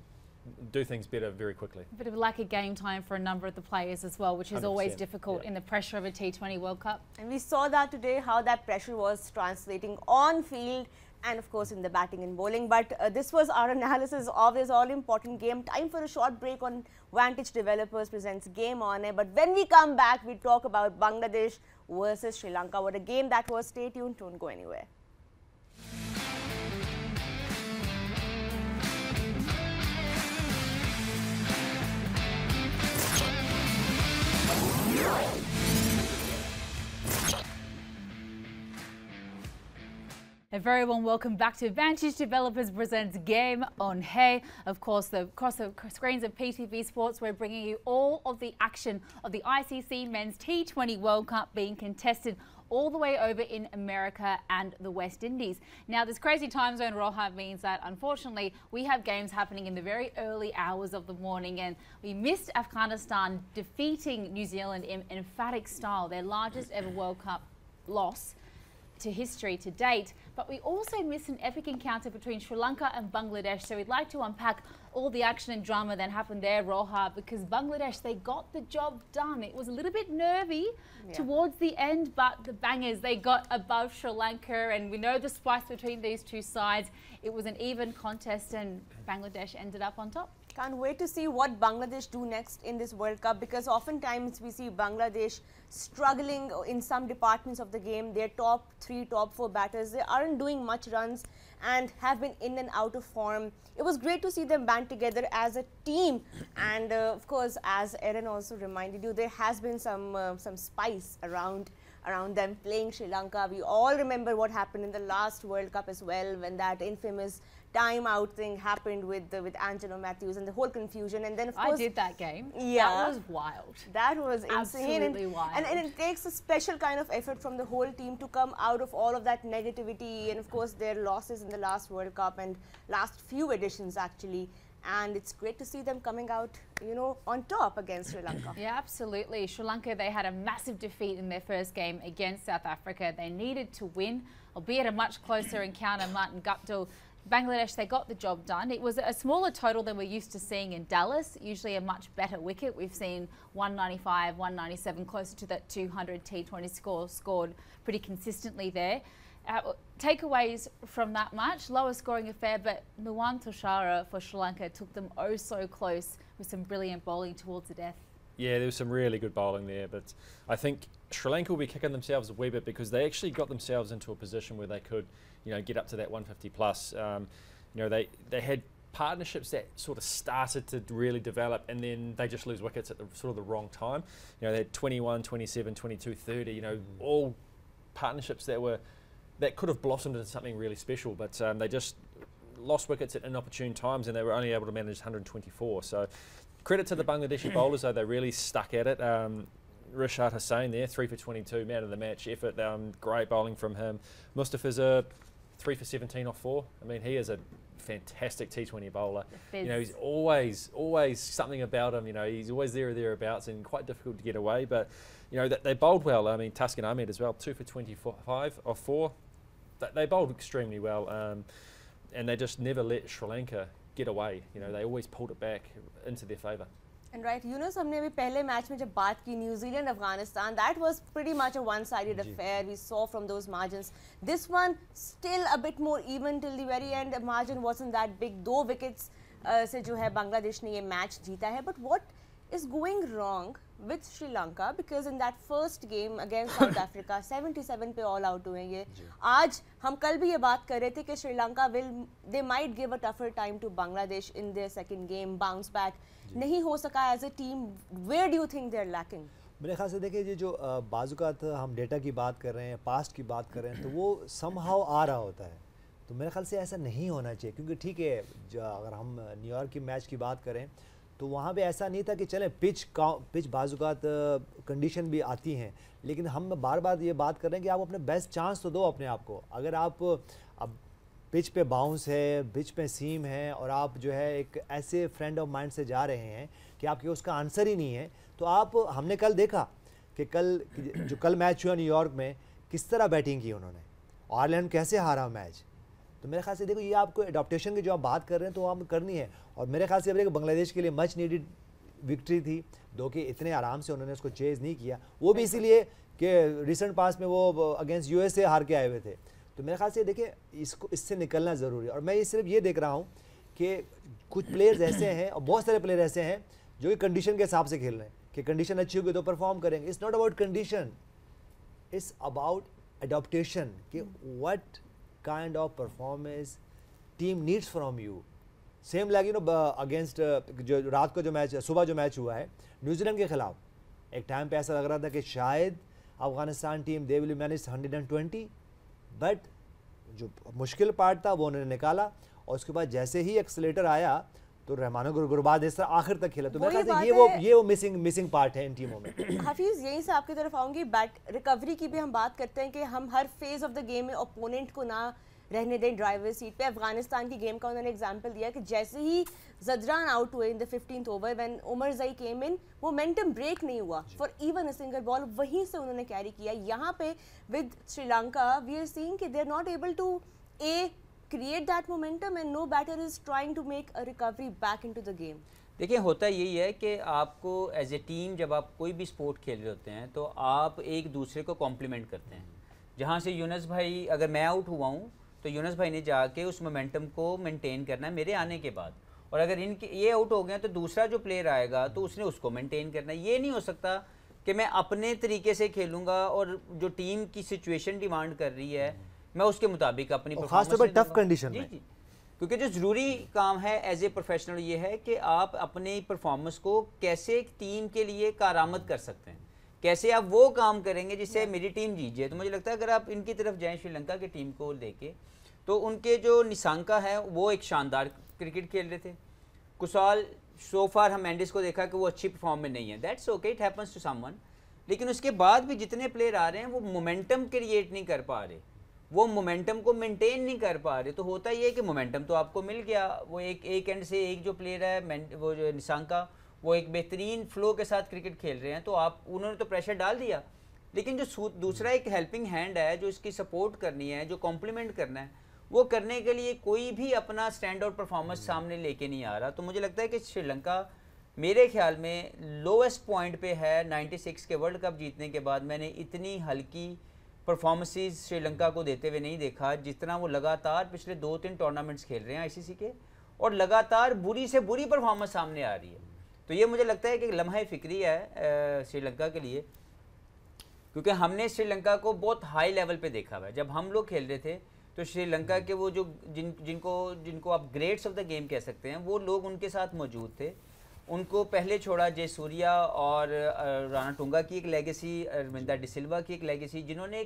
C: do things better very quickly.
A: A bit of a lack of game time for a number of the players as well, which is always difficult in the pressure of a T20 World Cup.
B: And we saw that today, how that pressure was translating on field and of course in the batting and bowling. But this was our analysis of this all-important game. Time for a short break on Vantage Developers presents Game On Air. But when we come back, we talk about Bangladesh versus Sri Lanka. What a game that was. Stay tuned, don't go anywhere.
A: A very warm welcome back to Vantage Developers presents Game On Hey. Of course, across the screens of PTV Sports, we're bringing you all of the action of the ICC Men's T20 World Cup being contested all the way over in America and the West Indies. Now, this crazy time zone, Rohan, means that unfortunately we have games happening in the very early hours of the morning, and we missed Afghanistan defeating New Zealand in emphatic style, their largest ever World Cup loss to history to date. But we also missed an epic encounter between Sri Lanka and Bangladesh. So we'd like to unpack all the action and drama that happened there, Roha, because Bangladesh, they got the job done. It was a little bit nervy towards the end, but the bangers, they got above Sri Lanka, and we know the spice between these two sides. It was an even contest and Bangladesh ended up on top.
B: Can't wait to see what Bangladesh do next in this World Cup, because oftentimes we see Bangladesh struggling in some departments of the game. Their top 3, top 4 batters, they aren't doing much runs and have been in and out of form. It was great to see them band together as a team, and of course, as Erin also reminded you, there has been some spice around them playing Sri Lanka. We all remember what happened in the last World Cup as well, when that infamous timeout thing happened with Angelo Matthews and the whole confusion. And then of course,
A: I did that game.
B: Yeah,
A: that was wild.
B: That was insane.
A: Absolutely wild.
B: And it takes a special kind of effort from the whole team to come out of all of that negativity, and of course their losses in the last World Cup and last few editions actually. And it's great to see them coming out, you know, on top against Sri Lanka.
A: Yeah, absolutely. Sri Lanka, they had a massive defeat in their first game against South Africa. They needed to win, albeit a much closer encounter. Martin Guptill, Bangladesh, they got the job done. It was a smaller total than we're used to seeing in Dallas, usually a much better wicket. We've seen 195, 197, closer to that 200 T20 score scored pretty consistently there. Takeaways from that match, lower scoring affair, but Nuwan Tushara for Sri Lanka took them oh so close with some brilliant bowling towards the death. Yeah,
C: there was some really good bowling there, but I think Sri Lanka will be kicking themselves a wee bit because they actually got themselves into a position where they could, you know, get up to that 150 plus. You know, they had partnerships that sort of started to really develop, and then they just lose wickets at the sort of the wrong time. You know, they had 21, 27, 22, 30, you know, all partnerships that could have blossomed into something really special, but they just lost wickets at inopportune times, and they were only able to manage 124. So credit to the Bangladeshi bowlers, though, they really stuck at it. Rashad Hussain there, 3 for 22, man of the match effort, great bowling from him. Mustafiz, 3 for 17 off 4. I mean, he is a fantastic T20 bowler. You know, he's always something about him. You know, he's always there or thereabouts, and quite difficult to get away. But you know, they bowled well. I mean, Tuscan Ahmed as well, 2 for 25 off 4. They bowled extremely well, and they just never let Sri Lanka get away. You know, they always pulled it back into their favour.
B: And right, Yunus, हमने भी पहले match में जब बात की New Zealand Afghanistan, that was pretty much a one-sided affair. We saw from those margins. This one still a bit more even till the very end. The margin wasn't that big. 2 wickets से जो है बांग्लादेश ने ये match जीता है. But what is going wrong with Sri Lanka, because in that first game against South Africa 77 पे all out हुए ये. आज हम कल भी ये बात कर रहे थे कि Sri Lanka they might give a tougher time to Bangladesh in their second game, bounce back. नहीं हो सका as a team. Where do you think they're lacking?
D: मेरे ख्याल से देखिए, ये जो बाजुकात हम डेटा की बात कर रहे हैं, पास्ट की बात कर रहे हैं, तो वो somehow आ रहा होता है. तो मेरे ख्याल से ऐसा नहीं होना चाहिए, क्योंकि ठीक है, अगर हम न्यूयॉर्क की मैच की बात करें तो वहाँ पे ऐसा नहीं था कि चलें पिच बाजुकात कंडीशन भी आती हैं, लेकिन हम बार बार ये बात कर रहे हैं कि आप अपने बेस्ट चांस तो दो अपने आप को. अगर आप अब पिच पे बाउंस है, पिच पे सीम है, और आप जो है एक ऐसे फ्रेंड ऑफ माइंड से जा रहे हैं कि आपके उसका आंसर ही नहीं है, तो आप हमने कल देखा कि कल मैच हुआ न्यूयॉर्क में, किस तरह बैटिंग की उन्होंने, आयरलैंड कैसे हारा मैच. तो मेरे ख्याल से देखो ये आपको एडॉप्टेशन की जो आप बात कर रहे हैं तो आप करनी है, और मेरे ख्याल से अब बांग्लादेश के लिए मच नीडेड विक्ट्री थी, दो कि इतने आराम से उन्होंने उसको चेज नहीं किया, वो भी इसीलिए कि रिसेंट पास में वो अगेंस्ट यूएसए हार के आए हुए थे। तो मेरे ख्याल से देखिए इसको इससे निकलना ज़रूरी है। और मैं ये सिर्फ ये देख रहा हूँ कि कुछ प्लेयर्स ऐसे हैं और बहुत सारे प्लेयर ऐसे हैं जो कि कंडीशन के हिसाब से खेल रहे हैं कि कंडीशन अच्छी होगी तो परफॉर्म करेंगे। It's not about condition, it's about adaptation कि what kind of performance team needs from you. Same like you know against जो रात को जो मैच, सुबह जो मैच हुआ है न्यूजीलैंड के खिलाफ, एक टाइम पे ऐसा लग रहा था कि शायद Afghanistan team they will manage 120, but जो मुश्किल पार्ट था वो उन्होंने निकाला, और उसके बाद जैसे ही एक्सेलेरेटर आया तो रहमानो गुरबाद इस तरह आखिर तक खेला। तो मेरे ख्याल से ये वो मिसिंग पार्ट है इन टीमों में।
B: हाफिज, यहीं से आपकी तरफ आऊंगी। बैट रिकवरी की भी हम बात करते हैं कि हम हर फेज ऑफ द गेम में ओपोनेंट को ना रहने दें ड्राइवर सीट पे। अफगानिस्तान की गेम का उन्होंने एग्जांपल दिया कि जैसे ही जदरान आउट हुए in the 15th over when Omarzai came in, momentum break नहीं हुआ for even a single ball, वहीं से उन्होंने कैरी किया। यहाँ पे with Sri Lanka we are seeing कि they are not able to create that momentum and no batter is trying to make a recovery back into the game.
E: देखिए होता यही है कि आपको एज ए टीम जब आप कोई भी स्पोर्ट खेल रहे होते हैं तो आप एक दूसरे को कॉम्प्लीमेंट करते हैं। जहाँ से यूनुस भाई, अगर मैं आउट हुआ हूँ तो यूनुस भाई ने जाके उस मोमेंटम को मेंटेन करना है मेरे आने के बाद, और अगर इनके ये आउट हो गए तो दूसरा जो प्लेयर आएगा तो उसने उसको मेंटेन करना है। ये नहीं हो सकता कि मैं अपने तरीके से खेलूँगा और जो टीम की सिचुएशन डिमांड कर रही है मैं उसके मुताबिक अपनी
D: खास तौर पर टफ कंडीशन में।
E: जी, क्योंकि जो ज़रूरी काम है एज ए प्रोफेशनल ये है कि आप अपने परफॉर्मेंस को कैसे टीम के लिए कारआमद कर सकते हैं, कैसे आप वो काम करेंगे जिससे मेरी टीम जीत जाए। तो मुझे लगता है अगर आप इनकी तरफ जाएं श्रीलंका की टीम को लेके, तो उनके जो निशांका है वो एक शानदार क्रिकेट खेल रहे थे। कुशाल सो फार हम एंडिस को देखा कि वो अच्छी परफॉर्म में नहीं है, that's okay, it happens to someone. लेकिन उसके बाद भी जितने प्लेयर आ रहे हैं वो मोमेंटम क्रिएट नहीं कर पा रहे, वो मोमेंटम को मेंटेन नहीं कर पा रहे। तो होता ये है कि मोमेंटम तो आपको मिल गया, वो एक एंड से एक जो प्लेयर है वो जो निशांका, वो एक बेहतरीन फ्लो के साथ क्रिकेट खेल रहे हैं, तो आप उन्होंने तो प्रेशर डाल दिया। लेकिन जो दूसरा एक हेल्पिंग हैंड है जो इसकी सपोर्ट करनी है, जो कॉम्प्लीमेंट करना है, वो करने के लिए कोई भी अपना स्टैंड आउट परफॉर्मेंस सामने लेके नहीं आ रहा। तो मुझे लगता है कि श्रीलंका मेरे ख्याल में लोएस्ट पॉइंट पे है 96 के वर्ल्ड कप जीतने के बाद। मैंने इतनी हल्की परफॉर्मेंसेस श्रीलंका को देते हुए नहीं देखा, जितना वो लगातार पिछले 2-3 टूर्नामेंट्स खेल रहे हैं आईसीसी के, और लगातार बुरी से बुरी परफॉर्मेंस सामने आ रही है। तो ये मुझे लगता है कि लम्हा फिक्री है श्रीलंका के लिए, क्योंकि हमने श्रीलंका को बहुत हाई लेवल पे देखा हुआ है। जब हम लोग खेल रहे थे तो श्रीलंका के वो जो जिनको आप ग्रेट्स ऑफ द गेम कह सकते हैं, वो लोग उनके साथ मौजूद थे। उनको पहले छोड़ा जयसूर्या और राणा टुंगा की एक लेगेसी, रविंद्र डिसिल्वा की एक लेगेसी, जिन्होंने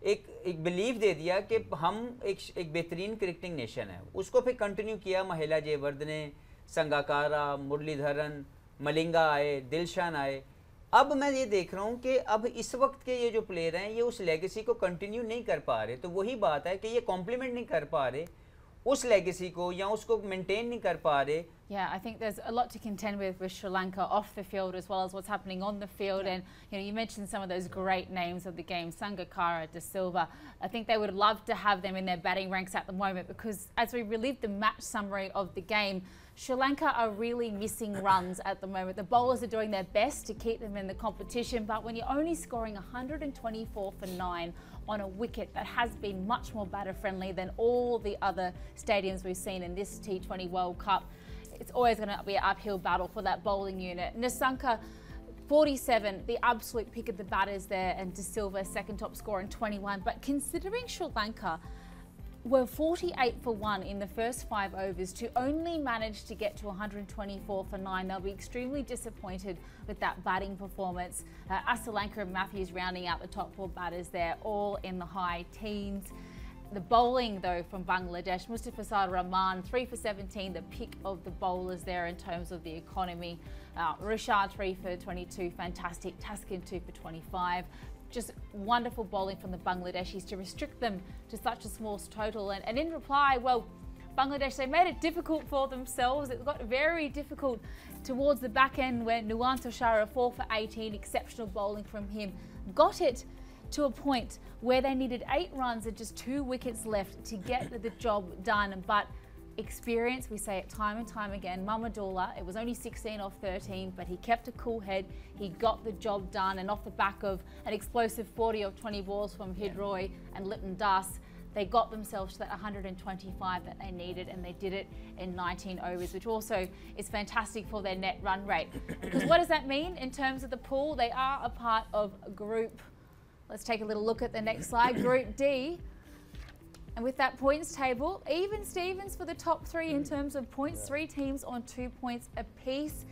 E: एक बिलीव दे दिया कि हम एक बेहतरीन क्रिकेटिंग नेशन है। उसको फिर कंटिन्यू किया, महिला जयवर्धने, संगाकारा, मुरलीधरन, मलिंगा आए, दिलशान आए। अब मैं ये देख रहा हूँ कि अब इस वक्त के ये जो प्लेयर हैं ये उस लेगेसी को कंटिन्यू नहीं कर पा रहे। तो वही बात है कि ये कॉम्प्लीमेंट नहीं कर पा रहे उस लेगेसी को, या उसको मेंटेन नहीं कर पा रहे।
A: Yeah, I think there's a lot to contend with Sri Lanka off the field as well as what's happening on the field. And you mentioned some of those great names of the game, Sangakkara, De Silva. I think they would love to have them in their batting ranks at the moment, because as we relive the match summary of the game, Sri Lanka are really missing runs at the moment. The bowlers are doing their best to keep them in the competition, but when you're only scoring 124 for 9 on a wicket that has been much more batter friendly than all the other stadiums we've seen in this T20 World Cup, it's always going to be an uphill battle for that bowling unit. Nisanka, 47, the absolute pick of the batters there, and De Silva, second top scorer in 21. But considering Sri Lanka were 48 for 1 in the first 5 overs to only manage to get to 124 for 9, they'll be extremely disappointed with that batting performance. Asalanka and Matthews rounding out the top 4 batters there, all in the high teens. The bowling, though, from Bangladesh, Mustafizur Rahman, 3 for 17, the pick of the bowlers there in terms of the economy. Rishad, 3 for 22, fantastic. Taskin, 2 for 25. Just wonderful bowling from the Bangladeshis to restrict them to such a small total. And in reply, well, Bangladesh, they made it difficult for themselves. It got very difficult towards the back end where Nuwan Toshara, 4 for 18, exceptional bowling from him, got it to a point where they needed 8 runs and just 2 wickets left to get the job done. But experience, we say it time and time again, Mamadullah, it was only 16 off 13, but he kept a cool head. He got the job done, and off the back of an explosive 40 of 20 balls from Hridhoy and Lipton Das, they got themselves to that 125 that they needed, and they did it in 19 overs, which also is fantastic for their net run rate. Because what does that mean in terms of the pool? They are a part of Group, let's take a little look at the next slide, Group D. And with that points table, even Stevens for the top 3 in terms of points, 3 teams on 2 points apiece.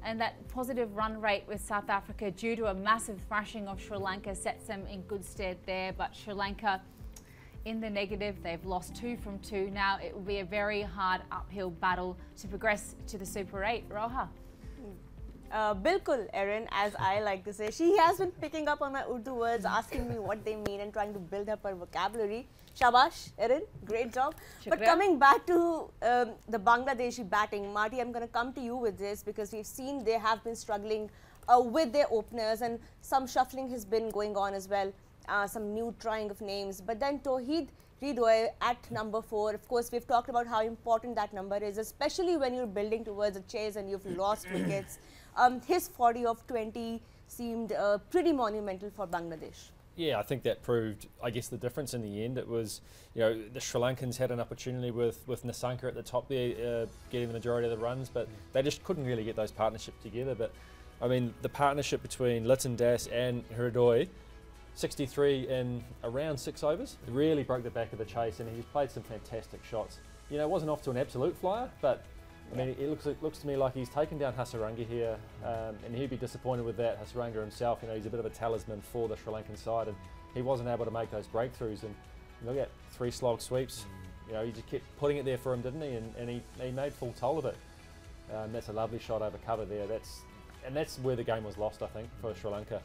A: And that positive run rate with South Africa due to a massive thrashing of Sri Lanka sets them in good stead there. But Sri Lanka in the negative, they've lost 2 from 2. Now it will be a very hard uphill battle to progress to the Super 8. Roha.
B: Bilkul, Erin, as I like to say. She has been picking up on my Urdu words, asking me what they mean and trying to build up her vocabulary. Shabash, Erin, great job.
A: Shukriya.
B: But coming back to the Bangladeshi batting, Marty, I'm going to come to you with this because we've seen they have been struggling with their openers, and some shuffling has been going on as well, some new trying of names. But then Tawheed Hridhoy at number 4, of course, we've talked about how important that number is, especially when you're building towards a chase and you've lost wickets. His 40 of 20 seemed pretty monumental for Bangladesh.
C: Yeah, I think that proved, I guess, the difference in the end. It was, you know, the Sri Lankans had an opportunity with Nissanka at the top there, getting the majority of the runs, but they just couldn't really get those partnerships together. But, I mean, the partnership between Lipton Das and Hridhoy, 63 in around 6 overs, really broke the back of the chase, and he's played some fantastic shots. You know, it wasn't off to an absolute flyer, but I mean, it looks to me like he's taken down Hasaranga here, and he'd be disappointed with that. Hasaranga himself, you know, he's a bit of a talisman for the Sri Lankan side, and he wasn't able to make those breakthroughs. And look at 3 slog sweeps. You know, he just kept putting it there for him, didn't he? And he made full toll of it. That's a lovely shot over cover there. That's where the game was lost, I think, for Sri Lanka.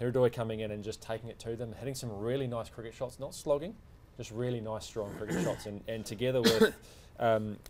C: Hridhoy coming in and just taking it to them, hitting some really nice cricket shots, not slogging, just really nice, strong cricket shots, and together with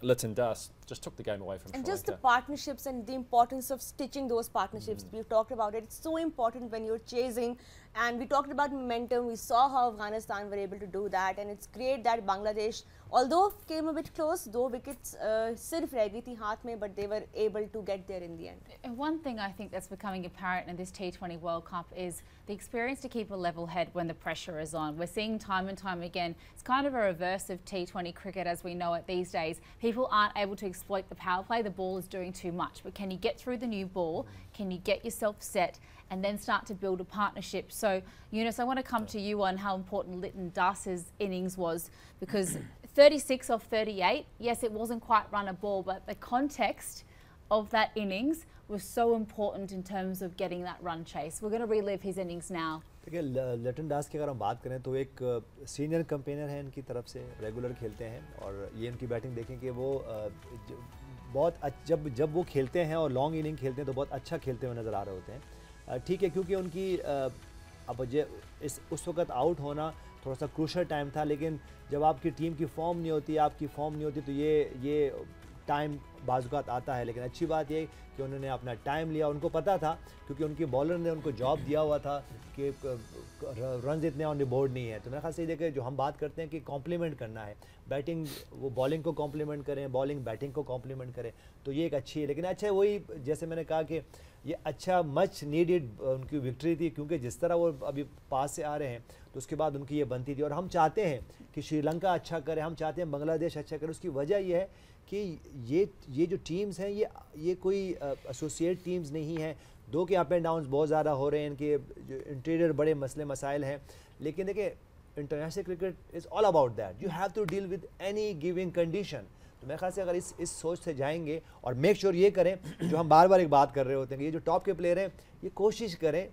C: Lipton Das just took the game away from Sri
B: And just
C: Lanka.
B: the partnerships and the importance of stitching those partnerships. We've talked about it. It's so important when you're chasing. And we talked about momentum. We saw how Afghanistan were able to do that. And it's great that Bangladesh, although came a bit close, 2 wickets sirf reh gayi thi haath mein, but they were able to get there in the end.
A: And one thing I think that's becoming apparent in this T20 World Cup is the experience to keep a level head when the pressure is on. We're seeing time and time again, it's kind of a reverse of T20 cricket as we know it these days. People aren't able to exploit the power play, the ball is doing too much. But can you get through the new ball? Can you get yourself set and then start to build a partnership? So, Yunus, I want to come to you on how important Lipton Das's innings was, because 36 off 38, yes, it wasn't quite run a ball, but the context of that innings was so important in terms of getting that run chase. We're going to relive his innings now.
D: देखिए लिटन दास की अगर हम बात करें तो एक senior campaigner है इनकी तरफ से, रेगुलर खेलते हैं, और ये इनकी बैटिंग देखें कि वो बहुत जब वो खेलते हैं और लॉन्ग इनिंग खेलते हैं तो बहुत अच्छा खेलते हुए नज़र आ रहे होते हैं। ठीक है, क्योंकि उनकी अब उस वक्त आउट होना थोड़ा सा क्रूशल टाइम था, लेकिन जब आपकी टीम की फॉर्म नहीं होती, आपकी फॉर्म नहीं होती, तो ये टाइम बाज़ात आता है। लेकिन अच्छी बात ये कि उन्होंने अपना टाइम लिया, उनको पता था, क्योंकि उनके बॉलर ने उनको जॉब दिया हुआ था कि रन इतने ऑन द बोर्ड नहीं है। तो मेरे ख्याल से देखिए, जो हम बात करते हैं कि कॉम्प्लीमेंट करना है, बैटिंग वो बॉलिंग को कॉम्प्लीमेंट करें, बॉलिंग बैटिंग को कॉम्प्लीमेंट करें, तो ये एक अच्छी है। लेकिन अच्छा, वही जैसे मैंने कहा कि ये अच्छा मच नीडेड उनकी विक्ट्री थी, क्योंकि जिस तरह वो अभी पास से आ रहे हैं तो उसके बाद उनकी ये बनती थी। और हम चाहते हैं कि श्रीलंका अच्छा करे, हम चाहते हैं बांग्लादेश अच्छा करे। उसकी वजह ये है कि ये जो टीम्स हैं ये कोई एसोसिएट टीम्स नहीं हैं। दो के अप एंड डाउन्स बहुत ज़्यादा हो रहे हैं, इनके जो इंटीरियर बड़े मसले मसाइल हैं, लेकिन देखिए international cricket is all about that, you have to deal with any giving condition. तो मेरे ख्याल से अगर इस सोच से जाएंगे और मेक श्योर ये करें, जो हम बार बार एक बात कर रहे होते हैं कि ये जो टॉप के प्लेयर हैं ये कोशिश करें,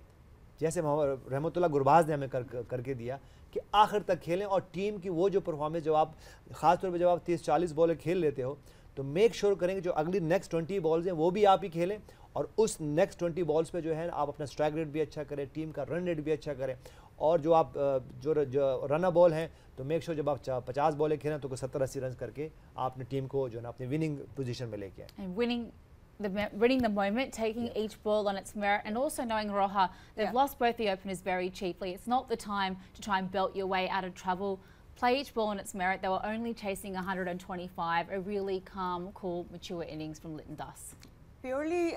D: जैसे रहमतुल्लाह गुरबाज ने हमें करके दिया, कि आखिर तक खेलें और टीम की वो जो परफॉर्मेंस, जब आप ख़ासतौर पर जब आप 30-40 बॉलें खेल लेते हो, तो मेक श्योर करेंगे जो अगली नेक्स्ट 20 बॉल्स हैं वो भी आप ही खेलें, और उस नेक्स्ट 20 बॉल्स पे जो है आप अपना स्ट्राइक रेट भी अच्छा करें, टीम का रन रेट भी अच्छा करें, और जो आप जो रनर बॉल हैं तो मेक श्योर जब आप 50 बॉलें खेलें तो 70-80 रन करके आपने टीम को जो है ना अपनी विनिंग पोजीशन में लेके आए।
A: And winning reading the moment, taking each ball on its merit, and also knowing Roja, they've lost both the openers very cheaply. It's not the time to try and belt your way out of trouble. Play each ball on its merit. They were only chasing 125. A really calm, cool, mature innings from Lytton Das.
B: Purely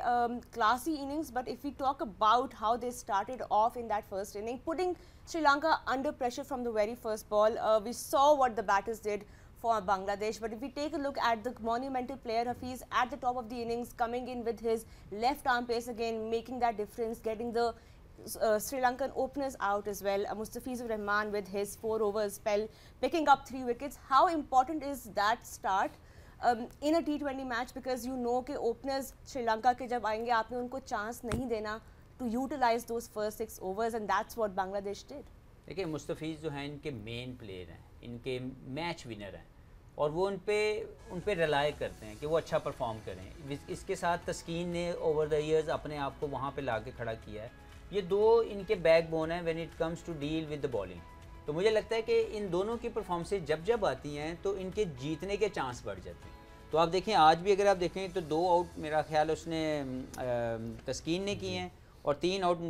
B: classy innings, but if we talk about how they started off in that first inning, putting Sri Lanka under pressure from the very first ball, we saw what the batters did for Bangladesh. But if we take a look at the monumental player Hafiz at the top of the innings, coming in with his left arm pace again, making that difference, getting the Sri Lankan openers out as well. Mustafizur Rahman with his 4 overs spell, picking up 3 wickets. How important is that start in a T20 match, because you know कि openers Sri Lanka के जब आएंगे आपने उनको chance नहीं देना to utilize those first 6 overs, and that's what Bangladesh did.
E: देखिए मुस्तफ़ीज़ जो हैं इनके मेन प्लेयर हैं, इनके मैच विनर हैं और वो उन पे रिलाय करते हैं कि वो अच्छा परफॉर्म करें। इसके साथ तस्कीन ने ओवर द ईयर्स अपने आप को वहाँ पे ला के खड़ा किया है। ये दो इनके बैकबोन हैं when it comes to deal with the bowling. तो मुझे लगता है कि इन दोनों की परफॉर्मेंसेज जब आती हैं तो इनके जीतने के चांस बढ़ जाते हैं। तो आप देखें आज भी अगर आप देखें तो 2 आउट मेरा ख्याल उसने तस्कीन ने किए हैं और 3 आउट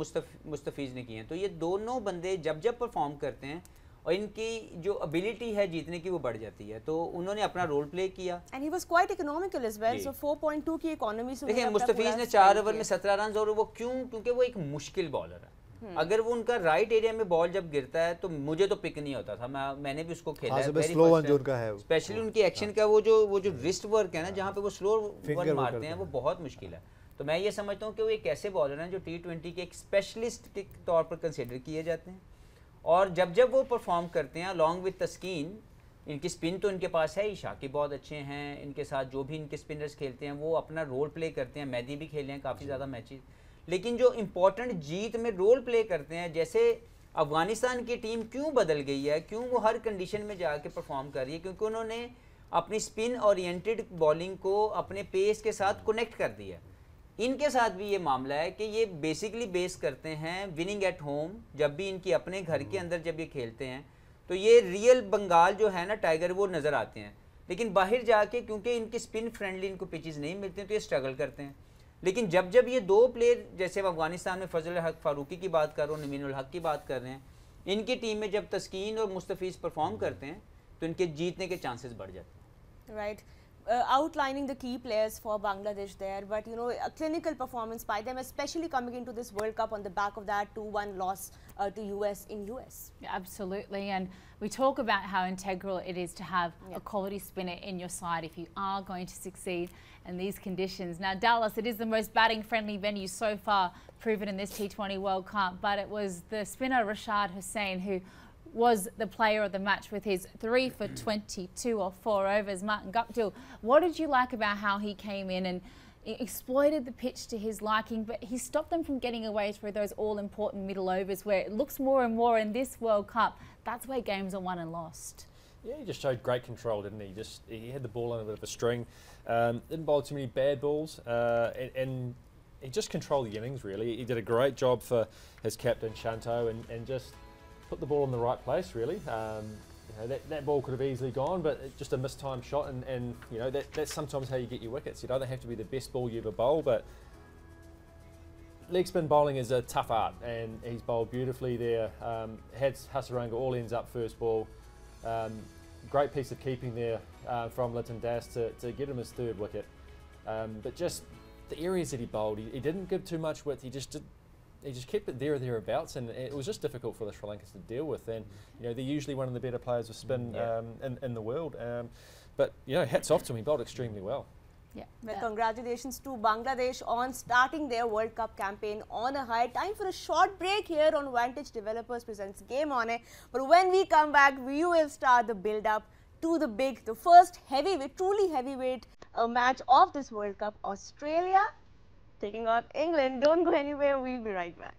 E: मुस्तफ़ीज़ ने किए हैं। तो ये दोनों बंदे जब परफॉर्म करते हैं और इनकी जो एबिलिटी है जीतने की वो बढ़ जाती है। तो उन्होंने अपना रोल प्ले किया
B: and he was quite economical as well. So 4.2 की इकोनॉमी से
E: देखिए मुस्तफ़ीज़ ने 4 ओवर में 17 रन, और वो क्योंकि वो एक मुश्किल बॉलर है। अगर वो उनका राइट एरिया में बॉल जब गिरता है तो मुझे तो पिक नहीं होता था। मैंने भी उसको खेला है, स्पेशली उनकी एक्शन का वो जो रिस्ट वर्क है ना, जहाँ पे वो स्लो वर्क मारते हैं वो बहुत मुश्किल है। तो मैं ये समझता हूँ कि वो एक ऐसे बॉलर हैं जो T20 के एक स्पेशलिस्ट के तौर पर कंसिडर किए जाते हैं और जब वो परफॉर्म करते हैं अलॉन्ग विद तस्कीन, इनकी स्पिन तो इनके पास है ही, शाकी बहुत अच्छे हैं, इनके साथ जो भी इनके स्पिनर्स खेलते हैं वो अपना रोल प्ले करते हैं। मैदी भी खेले हैं काफ़ी ज़्यादा मैचेस, लेकिन जो इम्पोर्टेंट जीत में रोल प्ले करते हैं, जैसे अफ़गानिस्तान की टीम क्यों बदल गई है, क्यों वो हर कंडीशन में जाके परफॉर्म कर रही है, क्योंकि उन्होंने अपनी स्पिन ओरिएंटेड बॉलिंग को अपने पेस के साथ कनेक्ट कर दिया। इनके साथ भी ये मामला है कि ये बेसिकली बेस करते हैं विनिंग एट होम। जब भी इनकी अपने घर के अंदर जब ये खेलते हैं तो ये रियल बंगाल जो है ना टाइगर वो नज़र आते हैं, लेकिन बाहर जाके क्योंकि इनकी स्पिन फ्रेंडली इनको पिचेस नहीं मिलते हैं तो ये स्ट्रगल करते हैं। लेकिन जब ये 2 प्लेयर, जैसे अफगानिस्तान में फजल हक फारूकी की बात कर रहा हूँ, नमीनुल हक की बात कर रहे हैं, इनकी टीम में जब तस्कीन और मुस्तफ़ीज़ परफॉर्म करते हैं तो इनके जीतने के चांसेस बढ़ जाते हैं।
B: Right. Outlining the key players for Bangladesh there, but you know, a clinical performance by them, especially coming into this World Cup on the back of that 2-1 loss to US in US.
A: Yeah, absolutely, and we talk about how integral it is to have a quality spinner in your side if you are going to succeed in these conditions. Now Dallas, it is the most batting friendly venue so far proven in this T20 World Cup, but it was the spinner Rashad Hussain who was the player of the match with his 3 for 22 or 4 overs. Martin Guptill, what did you like about how he came in and exploited the pitch to his liking, but he stopped them from getting away through those all-important middle overs where it looks more and more in this World Cup, that's where games are won and lost?
C: Yeah, he just showed great control, didn't he? He had the ball on a bit of a string, didn't bowl too many bad balls, and he just controlled the innings really. He did a great job for his captain Shanto and just put the ball in the right place really. You know, that ball could have easily gone, but just a mistimed shot, and you know that's sometimes how you get your wickets. You don't have to be the best ball you ever bowl, but leg spin bowling is a tough art, and he's bowled beautifully there. Had Hasaranga all ends up first ball. Great piece of keeping there from Lytton Das to get him his 3rd wicket. But just the areas that he bowled, he didn't give too much width. He just kept it there or thereabouts, and it was just difficult for the Sri Lankans to deal with. And you know, they're usually one of the better players with spin in the world. But you know, hats off to him. He bowled extremely well.
B: Yeah. Well, congratulations to Bangladesh on starting their World Cup campaign on a high. Time for a short break here on Vantage Developers presents Game On It. But when we come back, we will start the build-up to the first heavyweight, truly heavyweight match of this World Cup. Australia taking on England. Don't go anywhere. We'll be right back.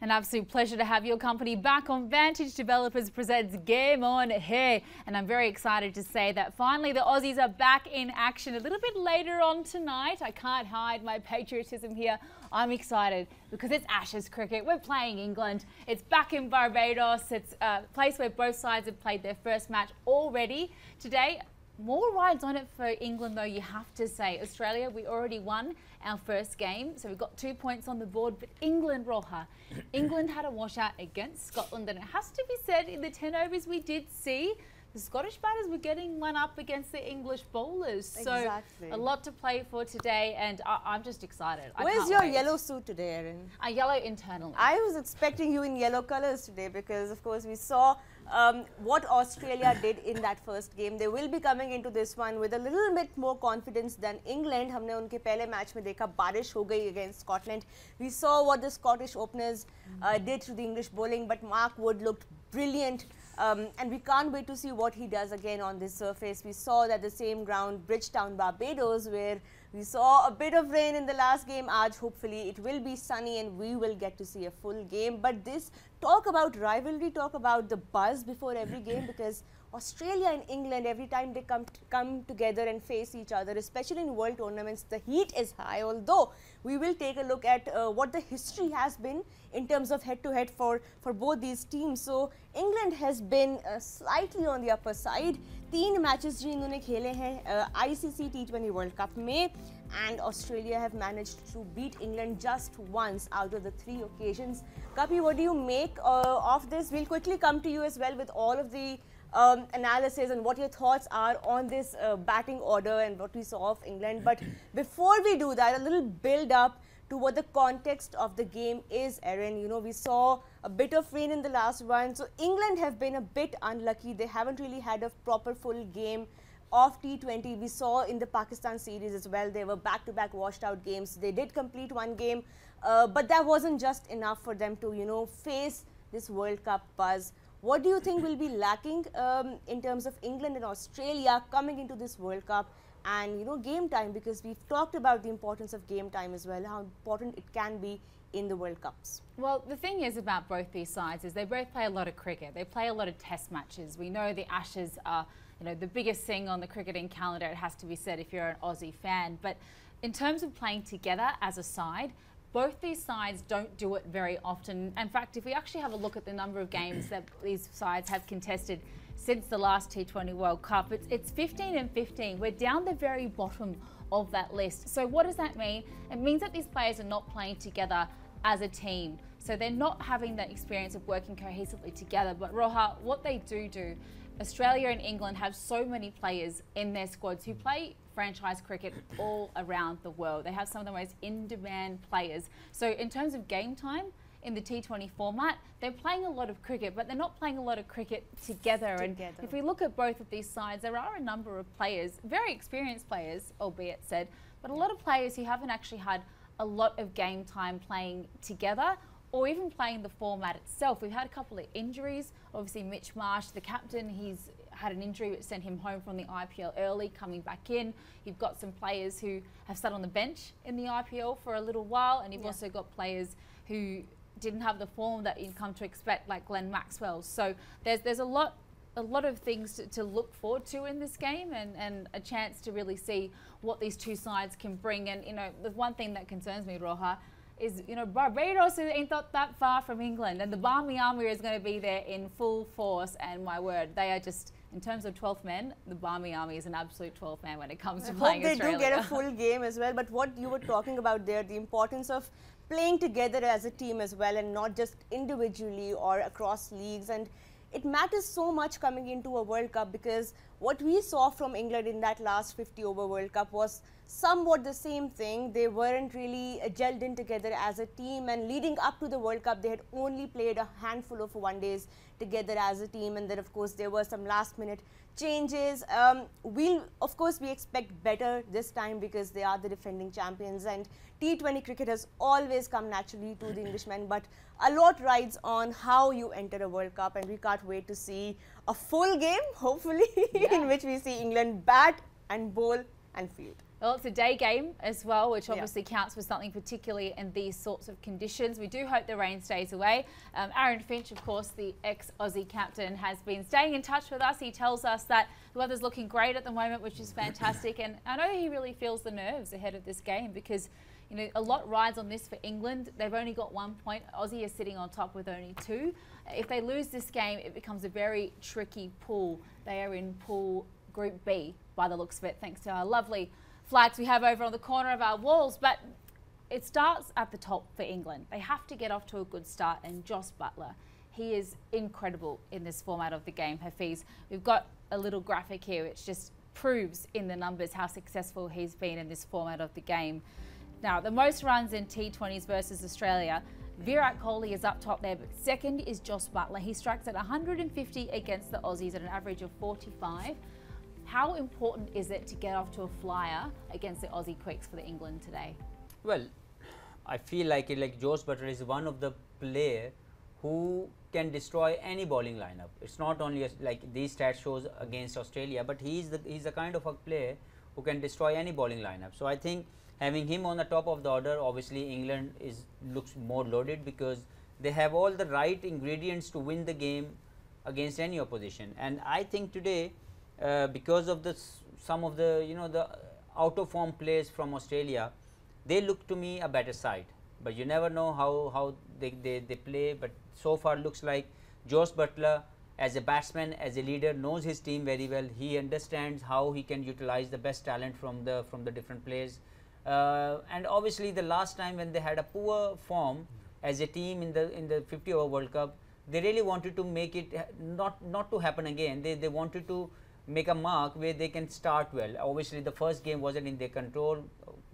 A: An absolute pleasure to have your company back on Vantage Developers Presents Game On Here. And I'm very excited to say that finally the Aussies are back in action a little bit later on tonight. I can't hide my patriotism here. I'm excited because it's Ashes cricket. We're playing England. It's back in Barbados. It's a place where both sides have played their first match already. Today, more rides on it for England, though, you have to say. Australia, we already won our first game, so we've got 2 points on the board. But England, Roja, England had a washout against Scotland, and it has to be said, in the 10 overs we did see, the Scottish batters were getting one up against the English bowlers.
B: Exactly.
A: So a lot to play for today, and I'm just excited.
B: Where's your yellow suit today, Erin?
A: A yellow internally.
B: I was expecting you in yellow colours today because, of course, we saw what Australia did in that first game. They will be coming into this one with a little bit more confidence than England. हमने उनके पहले match में देखा बारिश हो गई against Scotland. We saw what the Scottish openers did to the English bowling, but Mark Wood looked brilliant. And we can't wait to see what he does again on this surface. We saw that the same ground, Bridgetown, Barbados, where we saw a bit of rain in the last game. Aaj, hopefully, it will be sunny and we will get to see a full game. But this talk about rivalry, talk about the buzz before every game, because Australia and England, every time they come together and face each other, especially in world tournaments, the heat is high. Although we will take a look at what the history has been in terms of head-to-head for both these teams. So England has been slightly on the upper side. 3 matches जो इन्होंने खेले हैं ICC T20 World Cup में, and Australia have managed to beat England just once out of the 3 occasions. Kapi, what do you make of this? We'll quickly come to you as well with all of the analysis and what your thoughts are on this batting order and what we saw of England. But before we do that, a little build up to what the context of the game is, Erin. You know, we saw a bit of rain in the last one, so England have been a bit unlucky. They haven't really had a proper full game of T20. We saw in the Pakistan series as well, they were back-to-back washed out games. They did complete one game, but that wasn't just enough for them to, you know, face this World Cup buzz. What do you think will be lacking in terms of England and Australia coming into this World Cup and, you know, game time? Because we've talked about the importance of game time as well, how important it can be in the World Cups.
A: Well, the thing is about both these sides is they both play a lot of cricket. They play a lot of test matches. We know the Ashes are, you know, the biggest thing on the cricketing calendar, it has to be said if you're an Aussie fan. But in terms of playing together as a side, both these sides don't do it very often. In fact, if we actually have a look at the number of games that these sides have contested since the last T20 World Cup, it's 15 and 15. We're down the very bottom of that list. So what does that mean? It means that these players are not playing together as a team. So they're not having that experience of working cohesively together. But Roja, what they do, Australia and England have so many players in their squads who play franchise cricket all around the world. They have some of the most in-demand players. So in terms of game time, in the T20 format, they're playing a lot of cricket, but they're not playing a lot of cricket together. And if we look at both of these sides, there are a number of players, very experienced players, albeit said, but a lot of players who haven't actually had a lot of game time playing together or even playing the format itself. We've had a couple of injuries. Obviously, Mitch Marsh, the captain, he's had an injury which sent him home from the IPL early, coming back in. You've got some players who have sat on the bench in the IPL for a little while, and you've also got players who didn't have the form that you've come to expect, like Glenn Maxwell. So there's a lot of things to look forward to in this game, and a chance to really see what these two sides can bring. And, you know, the one thing that concerns me, Roja, is, you know, Barbados ain't that far from England, and the Barmy Army is going to be there in full force. And my word, they are just, in terms of 12th men, the Barmy Army is an absolute 12th man when it comes to playing Australia.
B: I hope they do get a full game as well. But what you were talking about there, the importance of playing together as a team as well, and not just individually or across leagues. And it matters so much coming into a World Cup, because what we saw from England in that last 50-over World Cup was somewhat the same thing. They weren't really gelled in together as a team, and leading up to the World Cup, they had only played a handful of one-days together as a team, and then of course there were some last-minute changes. Of course we expect better this time because they are the defending champions, and T20 cricket has always come naturally to the Englishmen, but a lot rides on how you enter a World Cup, and we can't wait to see a full game, hopefully, in which we see England bat and bowl and field.
A: Well, it's a day game as well, which obviously counts for something, particularly in these sorts of conditions. We do hope the rain stays away. Aaron Finch, of course, the ex-Aussie captain, has been staying in touch with us. He tells us that the weather's looking great at the moment, which is fantastic. And I know he really feels the nerves ahead of this game because, you know, a lot rides on this for England. They've only got 1 point. Aussie is sitting on top with only 2. If they lose this game, it becomes a very tricky pool. They are in pool Group B by the looks of it, thanks to our lovely flags we have over on the corner of our walls. But it starts at the top for England. They have to get off to a good start, and Jos Buttler, he is incredible in this format of the game. Hafiz, we've got a little graphic here which just proves in the numbers how successful he's been in this format of the game. Now, the most runs in T20s versus Australia, Virat Kohli is up top there, but second is Jos Buttler. He strikes at 150 against the Aussies at an average of 45. How important is it to get off to a flyer against the Aussie Quicks for the England today?
E: Well, I feel like Jos Buttler is one of the player who can destroy any bowling lineup. It's not only like these stats shows against Australia, but he's the kind of a player who can destroy any bowling lineup. So I think having him on the top of the order, obviously England looks more loaded because they have all the right ingredients to win the game against any opposition. And I think today, because of some of the the out of form players from Australia, they look to me a better side. But you never know how they play. But so far looks like Jos Buttler, as a batsman, as a leader, knows his team very well. He understands how he can utilize the best talent from the different players. And obviously the last time when they had a poor form as a team in the 50-over World Cup, they really wanted to make it not to happen again. They wanted to make a mark where they can start well. Obviously the first game wasn't in their control,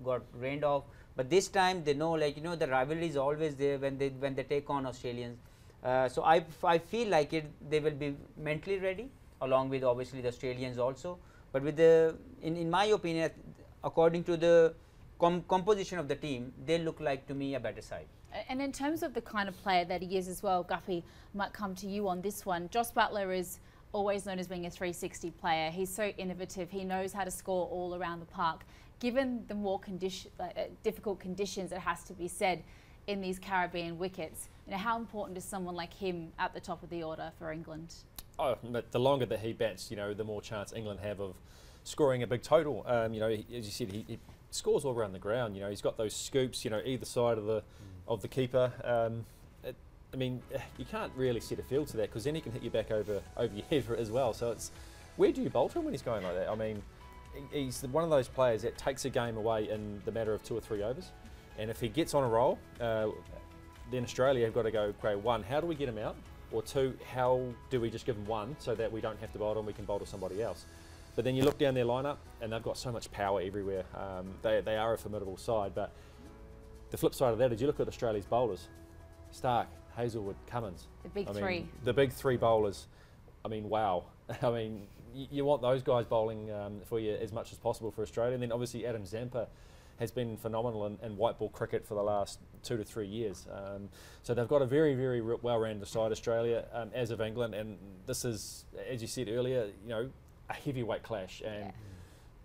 E: got rained off, but this time they know, like, the rivalry is always there when they take on Australians. So I feel like they will be mentally ready, along with obviously the Australians also. But with in my opinion, according to the composition of the team, they look like to me a better side.
A: And in terms of the kind of player that he is as well, Guppy, might come to you on this one. Jos Buttler is always known as being a 360 player. He's so innovative. He knows how to score all around the park. Given the more difficult conditions, it has to be said, in these Caribbean wickets, how important is someone like him at the top of the order for England?
C: Oh, but the longer that he bats, the more chance England have of scoring a big total. As you said, he scores all around the ground. He's got those scoops, either side of the keeper. I mean, you can't really set a field to that because then he can hit you back over your head as well. So it's, where do you bowl to him when he's going like that? I mean, he's one of those players that takes a game away in the matter of 2 or 3 overs. And if he gets on a roll, then Australia have got to go, okay, 1, how do we get him out? Or 2, how do we just give him 1 so that we don't have to bowl to him, we can bowl to somebody else? But then you look down their lineup and they've got so much power everywhere. They are a formidable side, but the flip side of that is you look at Australia's bowlers. Stark, Hazelwood, Cummins.
A: The big three.
C: The big 3 bowlers. I mean, wow. I mean, you want those guys bowling for you as much as possible for Australia. And then obviously Adam Zampa has been phenomenal in white ball cricket for the last 2 to 3 years. So they've got a very, very well-rounded side, Australia, as of England. And this is, as you said earlier, a heavyweight clash. And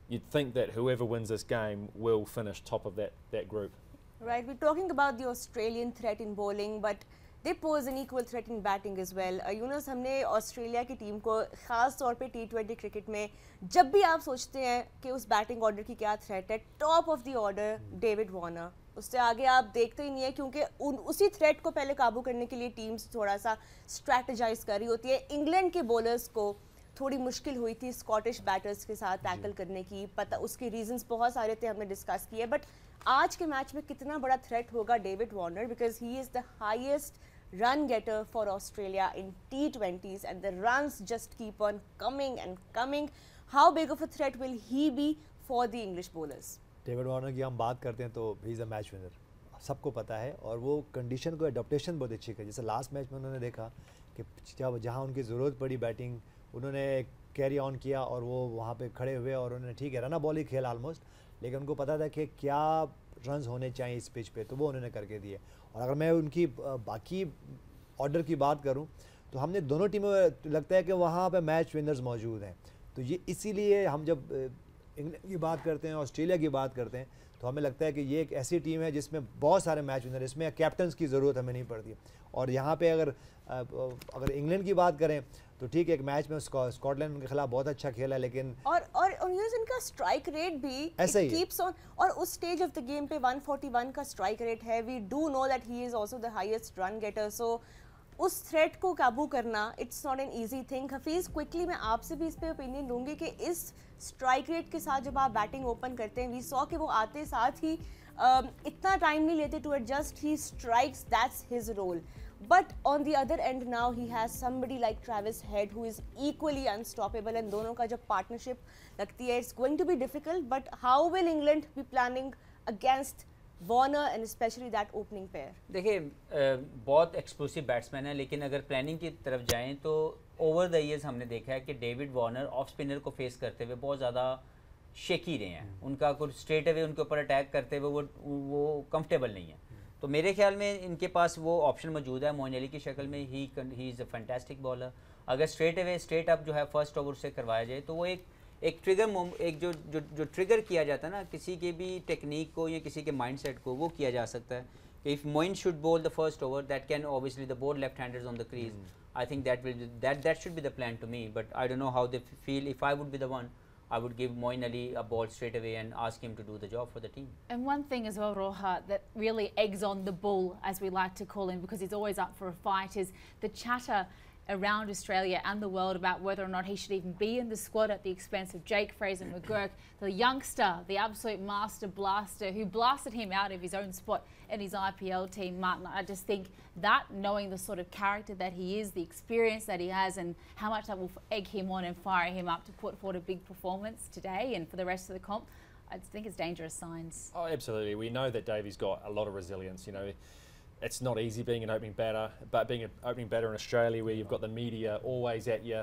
C: you'd think that whoever wins this game will finish top of that group.
B: Right, we're talking about the Australian threat in bowling, but they pose an equal threat in batting as well. Yunus, हमने Australia की team को ख़ास तौर पे T20 cricket में जब भी आप सोचते हैं कि उस बैटिंग ऑर्डर की क्या थ्रेट है, top of the order David Warner, उससे आगे आप देखते ही नहीं है क्योंकि उसी थ्रेट को पहले काबू करने के लिए टीम्स थोड़ा सा स्ट्रैटेजाइज कर रही होती है. इंग्लैंड के बॉलर्स को थोड़ी मुश्किल हुई थी स्कॉटिश बैटर्स के साथ टैकल करने की, पता उसके रीजंस बहुत सारे थे, हमने डिस्कस किए. बट आज के मैच में कितना बड़ा थ्रेट होगा David Warner, because he is the highest run getter for Australia in T20s and the runs just keep on coming and coming. How big of a threat will he be for the English bowlers?
D: David Warner की हम बात करते हैं तो he is a match winner, सबको पता है, और वो कंडीशन को एडॉप्टेशन बहुत अच्छी की. जैसे लास्ट मैच में उन्होंने देखा कि जहाँ उनकी ज़रूरत पड़ी बैटिंग, उन्होंने कैरी ऑन किया और वो वहाँ पे खड़े हुए और उन्होंने ठीक है रन बॉल ही खेला ऑलमोस्ट, लेकिन उनको पता था कि क्या रन्स होने चाहिए इस पिच पे, तो वो उन्होंने करके दिए. और अगर मैं उनकी बाकी ऑर्डर की बात करूं तो हमने दोनों टीमों में लगता है कि वहाँ पे मैच विनर्स मौजूद हैं. तो ये इसीलिए हम जब इंग्लैंड की बात करते हैं, ऑस्ट्रेलिया की बात करते हैं, तो हमें लगता है कि ये एक ऐसी टीम है जिसमें बहुत सारे मैच विनर, इसमें कैप्टन्स की ज़रूरत हमें नहीं पड़ती। और यहाँ पे अगर इंग्लैंड की बात करें तो ठीक है, एक मैच में स्कॉटलैंड के खिलाफ बहुत अच्छा खेला, लेकिन
B: और इनका स्ट्राइक रेट भी
D: ऐसा ही
B: कीप्स ऑन, और उस स्टेज ऑफ द गेम पे 141 का स्ट्राइक रेट है। We do know that he is also the highest run getter, so उस थ्रेट को काबू करना it's not an easy thing. Hafeez, quickly मैं आपसे भी इस पे ओपिनियन लूँगी कि इस स्ट्राइक रेट के साथ जब आप बैटिंग ओपन करते हैं, वी सॉ कि वो आते साथ ही इतना टाइम नहीं लेते to adjust, he strikes, that's his role. But on the other end now he has somebody like Travis Head who is equally unstoppable, and दोनों का जब partnership लगती है, it's going to be difficult. But how will England be planning against Warner and especially that opening pair?
E: देखिए बहुत explosive batsman है, लेकिन अगर प्लानिंग की तरफ जाएं तो ओवर द ईयर्स हमने देखा है कि डेविड वार्नर ऑफ स्पिनर को फेस करते हुए बहुत ज़्यादा शेकी रहे हैं। उनका कुछ स्ट्रेट अवे उनके ऊपर अटैक करते हुए वो कंफर्टेबल नहीं है। तो मेरे ख्याल में इनके पास वो ऑप्शन मौजूद है मोइन अली की शक्ल में। He is a fantastic bowler. अगर स्ट्रेट अवे स्ट्रेट अप जो है फर्स्ट ओवर से करवाया जाए तो वो एक ट्रिगर एक जो ट्रिगर किया जाता है ना किसी के भी टेक्निक को या किसी के माइंडसेट को, वो किया जा सकता है कि if Moeen should bowl the first over, that can obviously the board left handers on the crease. I think that should be the plan to me, but I don't know how they feel. If I would be the one, I would give Moin Ali a ball straight away and ask him to do the job for the team.
A: And one thing as well, Roha, that really eggs on the bull, as we like to call him, because he's always up for a fight, is the chatter around Australia and the world about whether or not he should even be in the squad at the expense of Jake Fraser-McGurk, the youngster, the absolute master blaster who blasted him out of his own spot in his IPL team. Martin, I just think that, knowing the sort of character that he is, the experience that he has, and how much that will egg him on and fire him up to put forward a big performance today and for the rest of the comp, I think it's dangerous signs.
C: Oh, absolutely. We know that Davey's got a lot of resilience. You know, it's not easy being an opening batter, but being an opening batter in Australia where you've got the media always at you,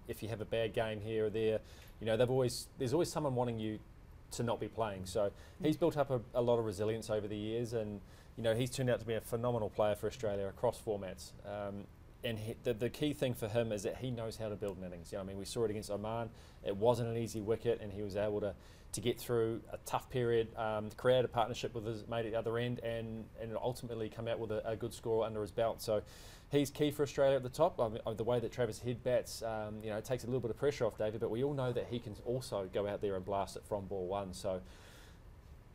C: if you have a bad game here or there, you know, there's always someone wanting you to not be playing. So he's built up a lot of resilience over the years, and you know, he's turned out to be a phenomenal player for Australia across formats. And the key thing for him is that he knows how to build an innings. You know, I mean, we saw it against Oman. It wasn't an easy wicket, and he was able to get through a tough period, create a partnership with his mate at the other end, and ultimately come out with a good score under his belt. So he's key for Australia at the top. I mean, the way that Travis Head bats, you know, it takes a little bit of pressure off David, but we all know that he can also go out there and blast it from ball one. So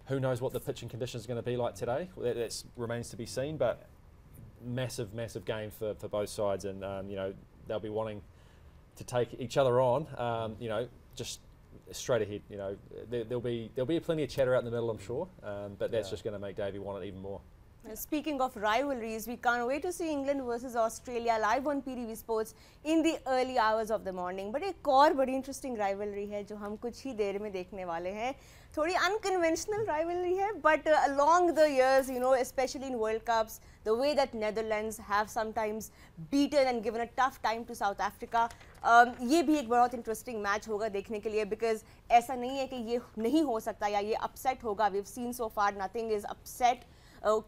C: who knows what the pitching conditions are going to be like today? That remains to be seen, but massive game for both sides, and you know, they'll be wanting to take each other on, you know, just straight ahead. You know, there'll be plenty of chatter out in the middle, I'm sure, but that's just going to make Davey want it even more.
B: Speaking of rivalries, we can't wait to see England versus Australia live on PTV Sports in the early hours of the morning. But एक और बड़ी interesting rivalry है जो हम कुछ ही देर में देखने वाले हैं. थोड़ी unconventional rivalry है, but along the years, you know, especially in World Cups, the way that Netherlands have sometimes beaten and given a tough time to South Africa, ये भी एक बहुत interesting match होगा देखने के लिए, because ऐसा नहीं है कि ये नहीं हो सकता या ये upset होगा. We've seen so far nothing is upset.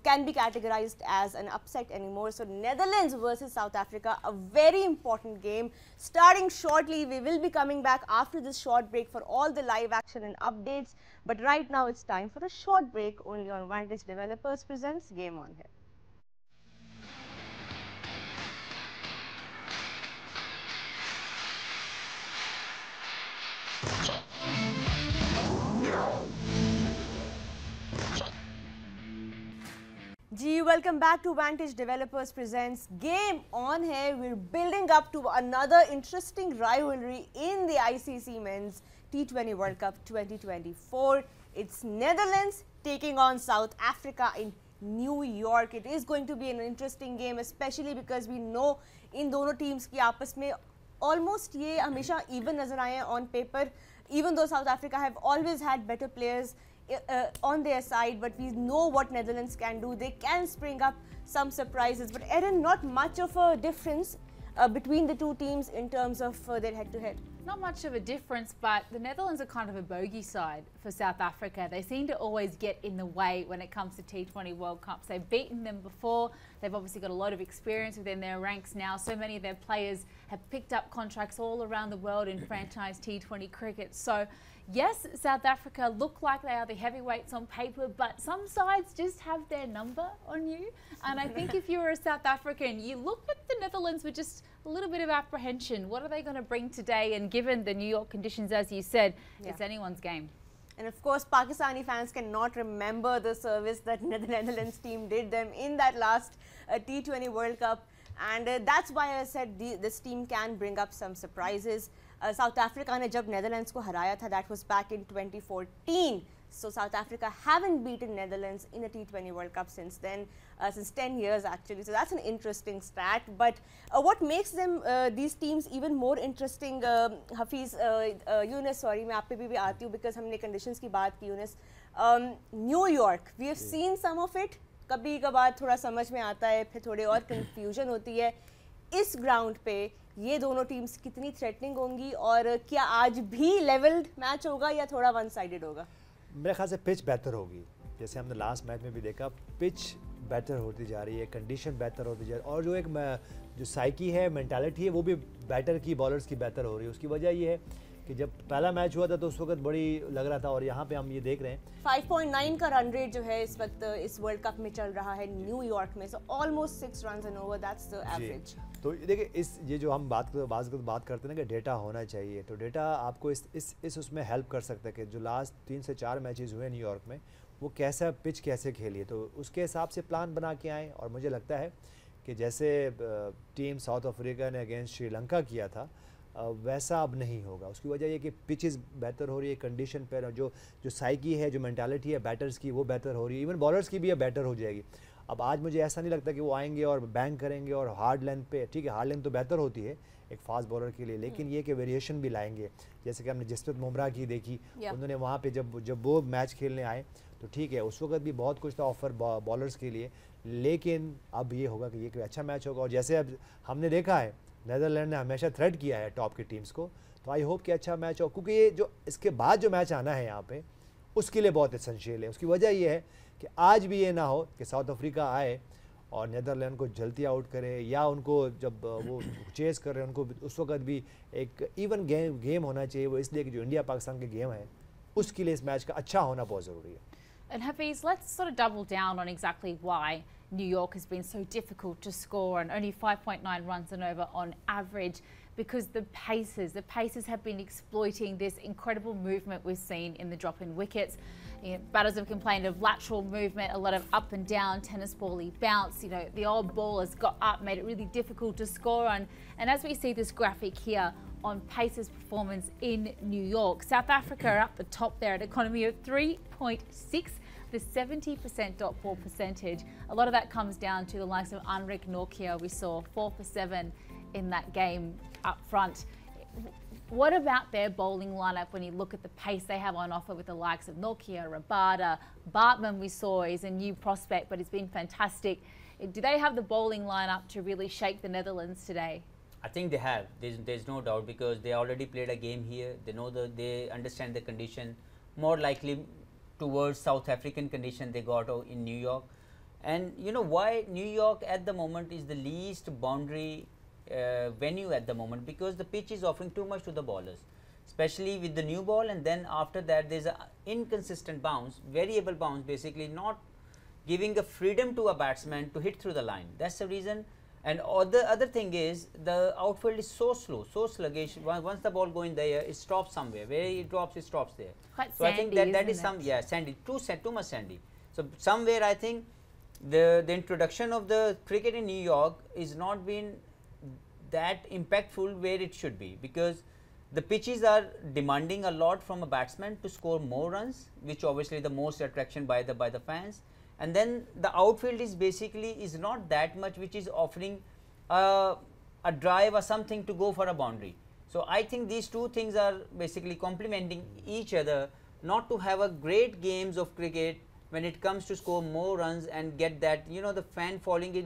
B: Can be categorized as an upset anymore. So Netherlands versus South Africa, a very important game starting shortly. We will be coming back after this short break for all the live action and updates, but right now it's time for a short break only on Vantage Developers presents Game On Here. Ji, welcome back to Vantage Developers presents Game On Here. We're building up to another interesting rivalry in the ICC Men's T20 World Cup 2024. It's Netherlands taking on South Africa in New York. It is going to be an interesting game, especially because we know in दोनों teams की आपस में almost ये हमेशा even नजर आए हैं on paper. Even though South Africa have always had better players on their side, but we know what Netherlands can do. They can spring up some surprises, but Erin, not much of a difference between the two teams in terms of their head-to-head.
A: Not much of a difference, but the Netherlands are kind of a bogey side for South Africa. They seem to always get in the way when it comes to T20 World Cups. They've beaten them before. They've obviously got a lot of experience within their ranks now. So many of their players have picked up contracts all around the world in franchise T20 cricket. So Yes, South Africa look like they are the heavyweights on paper, but some sides just have their number on you. And I think if you're a South African, you look at the Netherlands with just a little bit of apprehension. What are they going to bring today? And given the New York conditions, as you said, it's anyone's game.
B: And of course, Pakistani fans cannot remember the service that the Netherlands team did them in that last T20 World Cup. And that's why I said this team can bring up some surprises. South Africa ने जब Netherlands को हराया था, that was back in 2014. So South Africa haven't beaten Netherlands in a T20 World Cup since then, since 10 years actually. So that's an interesting stat. But what makes them these teams even more interesting, Hafiz, Yunus, sorry, मैं आप पे भी आती हूँ because हमने conditions की बात की, Yunus. New York, we have seen some of it. कभी कभार थोड़ा समझ में आता है, फिर थोड़े और confusion होती है. इस ग्राउंड पे ये दोनों टीम्स कितनी थ्रेटनिंग होंगी और क्या आज भी लेवल्ड मैच होगा या थोड़ा वन साइडेड होगा?
D: मेरे ख्याल से पिच बेहतर होगी, जैसे हमने लास्ट मैच में भी देखा, पिच बेहतर होती जा रही है, कंडीशन बेहतर होती जा रही है और जो एक जो साइकी है, मेंटालिटी है, वो भी बैटर की, बॉलर्स की बेहतर हो रही है. उसकी वजह ये है कि जब पहला मैच हुआ था तो उस वक्त बड़ी लग रहा था और यहाँ पे हम ये देख रहे हैं
B: 5.9 का रन रेट जो है इस वक्त इस वर्ल्ड कप में चल रहा है न्यूयॉर्क में. So almost 6 runs and over, that's the average.
D: तो देखिए ये जो हम बात करते हैं ना कि डेटा होना चाहिए, तो डेटा आपको इस उसमें हेल्प कर सकता है कि जो लास्ट 3 से 4 मैचेस हुए न्यूयॉर्क में वो कैसा पिच कैसे खेली, तो उसके हिसाब से प्लान बना के आए. और मुझे लगता है कि जैसे टीम साउथ अफ्रीका ने अगेंस्ट श्रीलंका किया था वैसा अब नहीं होगा. उसकी वजह ये कि पिचेस बेहतर हो रही है, कंडीशन पर जो साइकी है, जो मेंटालिटी है बैटर्स की वो बेहतर हो रही है, इवन बॉलर्स की भी अब बेटर हो जाएगी. अब आज मुझे ऐसा नहीं लगता कि वो आएंगे और बैंग करेंगे और हार्ड लेंथ पे, ठीक है हार्ड लेंथ तो बेहतर होती है एक फास्ट बॉलर के लिए, लेकिन ये कि वेरिएशन भी लाएंगे. जैसे कि हमने जसप्रीत बुमराह की देखी, उन्होंने वहाँ पे जब वो मैच खेलने आए तो ठीक है उस वक्त भी बहुत कुछ था ऑफर बॉलर्स के लिए, लेकिन अब ये होगा कि ये कोई अच्छा मैच होगा. और जैसे अब हमने देखा है नेदरलैंड ने हमेशा थ्रेट किया है टॉप की टीम्स को, तो आई होप कि अच्छा मैच हो, क्योंकि ये जो इसके बाद जो मैच आना है यहाँ पे उसके लिए बहुत एसेंशियल है. उसकी वजह ये है कि आज भी ये ना हो कि साउथ अफ्रीका आए और नेदरलैंड को जल्दी आउट करे, या उनको जब वो चेस कर रहे हैं उनको उस वक्त भी एक इवन गेम होना चाहिए. वो इसलिए कि जो इंडिया पाकिस्तान के गेम है उसके लिए इस मैच का अच्छा होना बहुत ज़रूरी है.
A: And Hafiz, let's sort of double down on exactly why New York has been so difficult to score and only 5.9 runs and over on average, because the Pacers have been exploiting this incredible movement we've seen in the drop-in wickets. You know, batters have complained of lateral movement, a lot of up and down, tennis ball-y bounce. You know, the old ball has got up, made it really difficult to score on. And as we see this graphic here on Pacers' performance in New York, South Africa are up the top there at an economy of 3.6. The 70% dot ball percentage. A lot of that comes down to the likes of Anrik Nortje. We saw 4 for 7 in that game up front. What about their bowling lineup when you look at the pace they have on offer with the likes of Nortje, Rabada, Bartman we saw is a new prospect, but it's been fantastic. Do they have the bowling lineup to really shake the Netherlands today?
E: I think they have. There's no doubt, because they already played a game here. They know they understand the condition. More likely towards South African condition they got in New York. And you know why New York at the moment is the least boundary venue at the moment, because the pitch is offering too much to the bowlers, especially with the new ball, and then after that there's a inconsistent bounce, variable bounce, basically not giving a freedom to a batsman to hit through the line. That's the reason. And the other thing is the outfield is so slow, so sluggish. Once the ball go in the air, it stops somewhere. Where it drops, it stops there.
A: Quite
E: so
A: sandy,
E: I think that is some, yeah, sandy, too much sandy. So somewhere I think the introduction of the cricket in New York is not been that impactful where it should be, because the pitches are demanding a lot from a batsman to score more runs, which obviously the most attraction by the fans. And then the outfield is basically not that much, which is offering a drive or something to go for a boundary. So I think these two things are basically complementing each other, not to have a great games of cricket when it comes to score more runs and get that, you know, the fan following it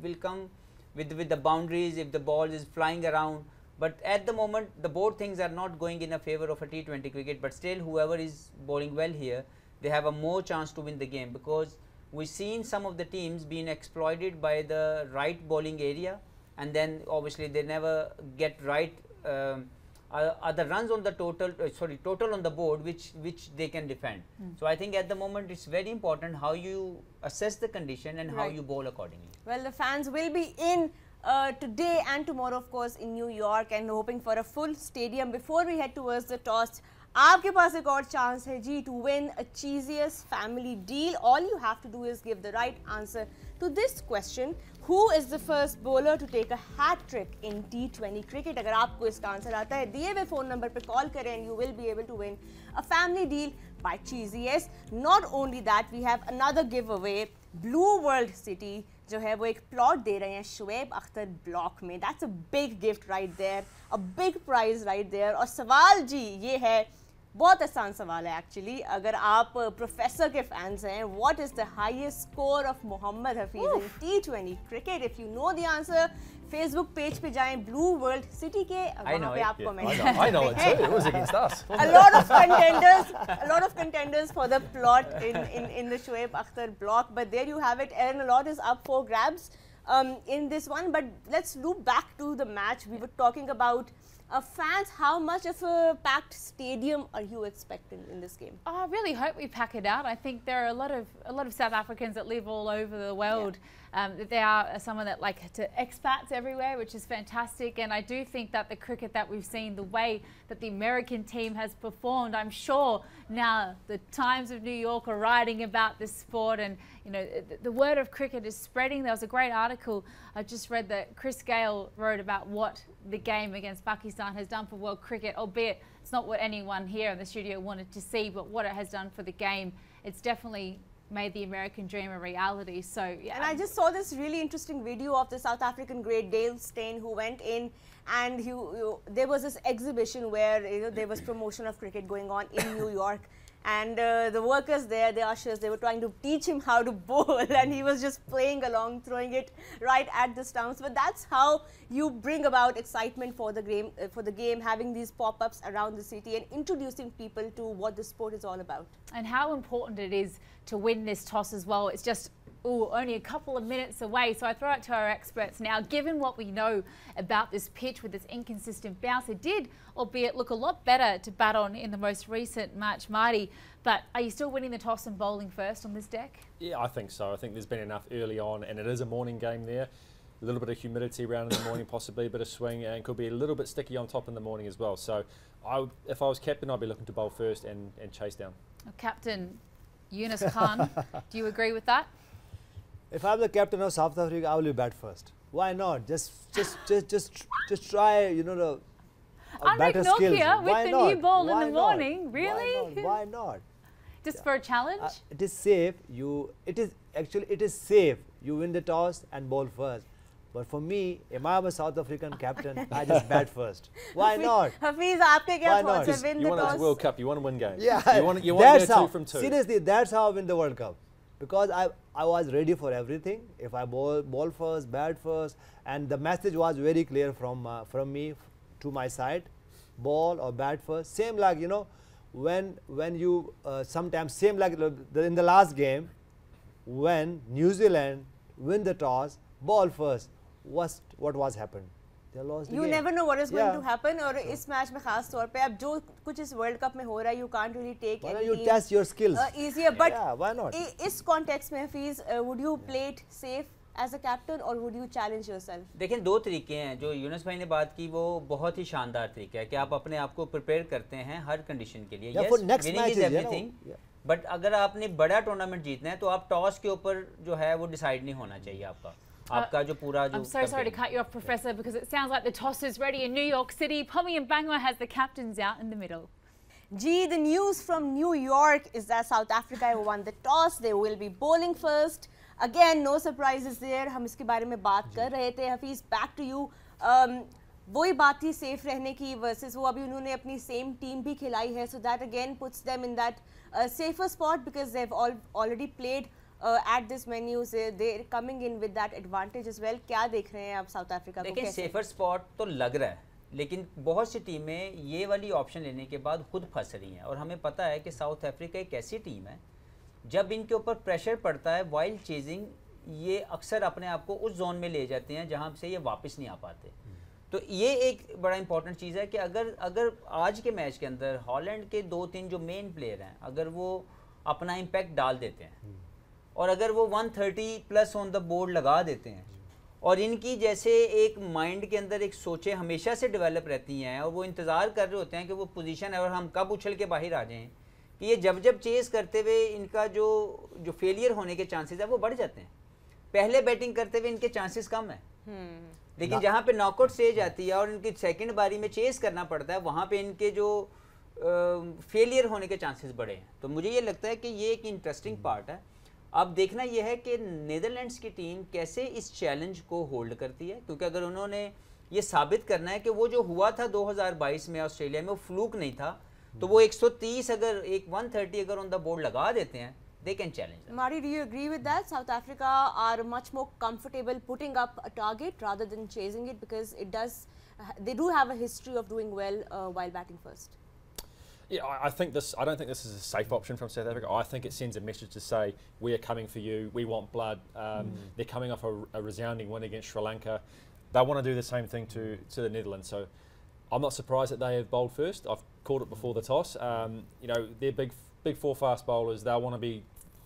E: will come with the boundaries if the ball is flying around. But at the moment the both things are not going in a favor of a T20 cricket, but still whoever is bowling well here, they have a more chance to win the game, because we've seen some of the teams being exploited by the right bowling area, and then obviously they never get right are the runs on the total on the board which they can defend. So I think at the moment it's very important how you assess the condition and how you bowl accordingly.
B: Well, the fans will be in today and tomorrow, of course, in New York, and hoping for a full stadium. Before we head towards the toss, आपके पास एक और chance है जी to win a cheesiest family deal. All you have to do is give the right answer to this question: Who is the first bowler to take a hat trick in T20 cricket? अगर आपको इसका answer आता है, दिए हुए phone number पे call करें and you will be able to win a family deal by cheesiest. Not only that, we have another giveaway. Blue World City जो है वो एक प्लॉट दे रहे हैं शुएब अख्तर ब्लॉक में. That's a big gift right there, a big prize right there. और सवाल जी ये है, बहुत आसान सवाल है एक्चुअली. अगर आप प्रोफेसर के फैंस हैं, what is the highest score of Mohammad Hafeez in T20 cricket? If you know the answer, Facebook page पे जाएं, ब्लू वर्ल्ड सिटी के, वहां पे आप कमेंट करें.
C: I know it too. It was against us.
B: a lot of contenders for the plot in the Shoaib Akhtar block, but there you have it. Aaron, a lot is up for grabs in this one. But let's loop back to the match. We were talking about fans. How much of a packed stadium are you expecting in this game?
A: I really hope we pack it out. I think there are a lot of South Africans that live all over the world. There are someone that like to expats everywhere, which is fantastic. And I do think that the cricket that we've seen, the way that the American team has performed, I'm sure now the Times of New York are writing about this sport, and you know the word of cricket is spreading. There was a great article I just read that Chris Gale wrote about what the game against Pakistan has done for world cricket, albeit it's not what anyone here in the studio wanted to see, but what it has done for the game. It's definitely made the American dream a reality. So yeah.
B: And I just saw this really interesting video of the South African great Dale Steyn, who went in and there was this exhibition where there was promotion of cricket going on in New York. And the workers there, the ushers, they were trying to teach him how to bowl, and he was just playing along, throwing it right at the stumps. But that's how you bring about excitement for the game, having these pop-ups around the city and introducing people to what the sport is all about.
A: And how important it is to win this toss as well. It's just only a couple of minutes away. So I throw it to our experts now. Given what we know about this pitch with its inconsistent bounce, it did, albeit look a lot better to bat on in the most recent match, Marty. But are you still winning the toss and bowling first on this deck?
C: Yeah, I think so. I think there's been enough early on, and it is a morning game there. A little bit of humidity around in the morning, possibly a bit of swing, and could be a little bit sticky on top in the morning as well. So if I was captain, I'd be looking to bowl first and chase down.
A: Captain Yunus Khan, do you agree with that?
D: If I'm the captain of South Africa, I will bat first. Why not? Just try, the better skills.
A: Nokia with the new ball in the morning, really?
D: Why not?
A: Just for a challenge?
D: It is safe. It is safe. You win the toss and bowl first. But for me, if I'm a South African captain, I just bat first. Why not?
B: Hafiz, aapke kya thoughts hai? Win the toss.
C: You want to World Cup. You want to win games.
D: Yeah,
C: you want to go 2 from 2.
D: Seriously, that's how I win the World Cup. Because I was ready for everything. If I bowl first, bat first, and the message was very clear from me to my side, ball or bat first. Same like when you sometimes same like in the last game, when New Zealand win the toss, ball first. What was happened? They lost the game.
B: You never know what is going to happen. और इस match में खास तौर पे अब जो कुछ इस वर्ल्ड कप में हो रहा है, you can't really take
D: why
B: any
D: you test your skills
B: easier. But
D: yeah, why not?
B: इस context में Hafeez, would you play it safe as a captain or would you challenge yourself?
E: देखिए, 2 तरीके हैं. जो यूनुस भाई ने बात की वो बहुत ही शानदार तरीका है कि आप अपने आप को प्रिपेयर करते हैं हर कंडीशन के लिए.
D: Yes, winning is everything.
E: But अगर आपने बड़ा टूर्नामेंट जीतना है तो आप टॉस के ऊपर जो है वो डिसाइड नहीं होना चाहिए आपका. आपका जो पूरा जो
A: I'm so sorry to cut you off, Professor, because it sounds like the toss is ready in New York City. Pommy and Bangor has the captains out in the middle.
B: Gee, the news from New York is that South Africa won the toss. They will be bowling first. Again, no surprises there. हम इसके बारे में बात कर रहे थे. Hafiz, back to you. वही बात थी सेफ रहने की versus वो अभी उन्होंने अपनी सेम टीम भी खिलाई है. So that again puts them in that safer spot because they've already played at this menu. They're coming in with that advantage as well. क्या देख रहे हैं आप साउथ अफ्रीका को?
E: देखिए, सेफर स्पॉट तो लग रहा है, लेकिन बहुत सी टीमें ये वाली ऑप्शन लेने के बाद खुद फंस रही हैं. और हमें पता है कि साउथ अफ्रीका एक ऐसी टीम है जब इनके ऊपर प्रेशर पड़ता है वाइल्ड चेजिंग, ये अक्सर अपने आप को उस जोन में ले जाते हैं जहाँ से ये वापस नहीं आ पाते. तो ये एक बड़ा इंपॉर्टेंट चीज़ है कि अगर आज के मैच के अंदर हॉलैंड के 2-3 जो मेन प्लेयर हैं अगर वो अपना इम्पैक्ट डाल देते हैं और अगर वो 130 प्लस ऑन द बोर्ड लगा देते हैं और इनकी जैसे एक माइंड के अंदर एक सोचें हमेशा से डेवलप रहती हैं और वो इंतज़ार कर रहे होते हैं कि वो पोजीशन है और हम कब उछल के बाहर आ जाएं, कि ये जब चेस करते हुए इनका जो फेलियर होने के चांसेस है वो बढ़ जाते हैं। पहले बैटिंग करते हुए इनके चांसेस कम है, लेकिन जहाँ पे नॉकआउट स्टेज आती है और इनकी सेकंड बारी में चेस करना पड़ता है वहाँ पे इनके जो फेलियर होने के चांसेस बढ़े हैं। तो मुझे ये लगता है कि ये एक इंटरेस्टिंग पार्ट है। अब देखना यह है कि नीदरलैंड्स की टीम कैसे इस चैलेंज को होल्ड करती है, क्योंकि अगर उन्होंने ये साबित करना है कि वो जो हुआ था 2022 में ऑस्ट्रेलिया में वो फ्लूक नहीं था, तो वो 130 अगर 130 अगर ऑन द बोर्ड लगा देते हैं, they can challenge them.
B: Mari, do you agree with that? South Africa are much more comfortable putting up a target rather than chasing it, because they do have a history of doing well while batting first.
C: Yeah, I think this. I don't think this is a safe option from South Africa. I think it sends a message to say we are coming for you. We want blood. They're coming off a resounding win against Sri Lanka. They want to do the same thing to the Netherlands. So I'm not surprised that they have bowled first. I've called it before the toss. You know, they're big four fast bowlers. They want to be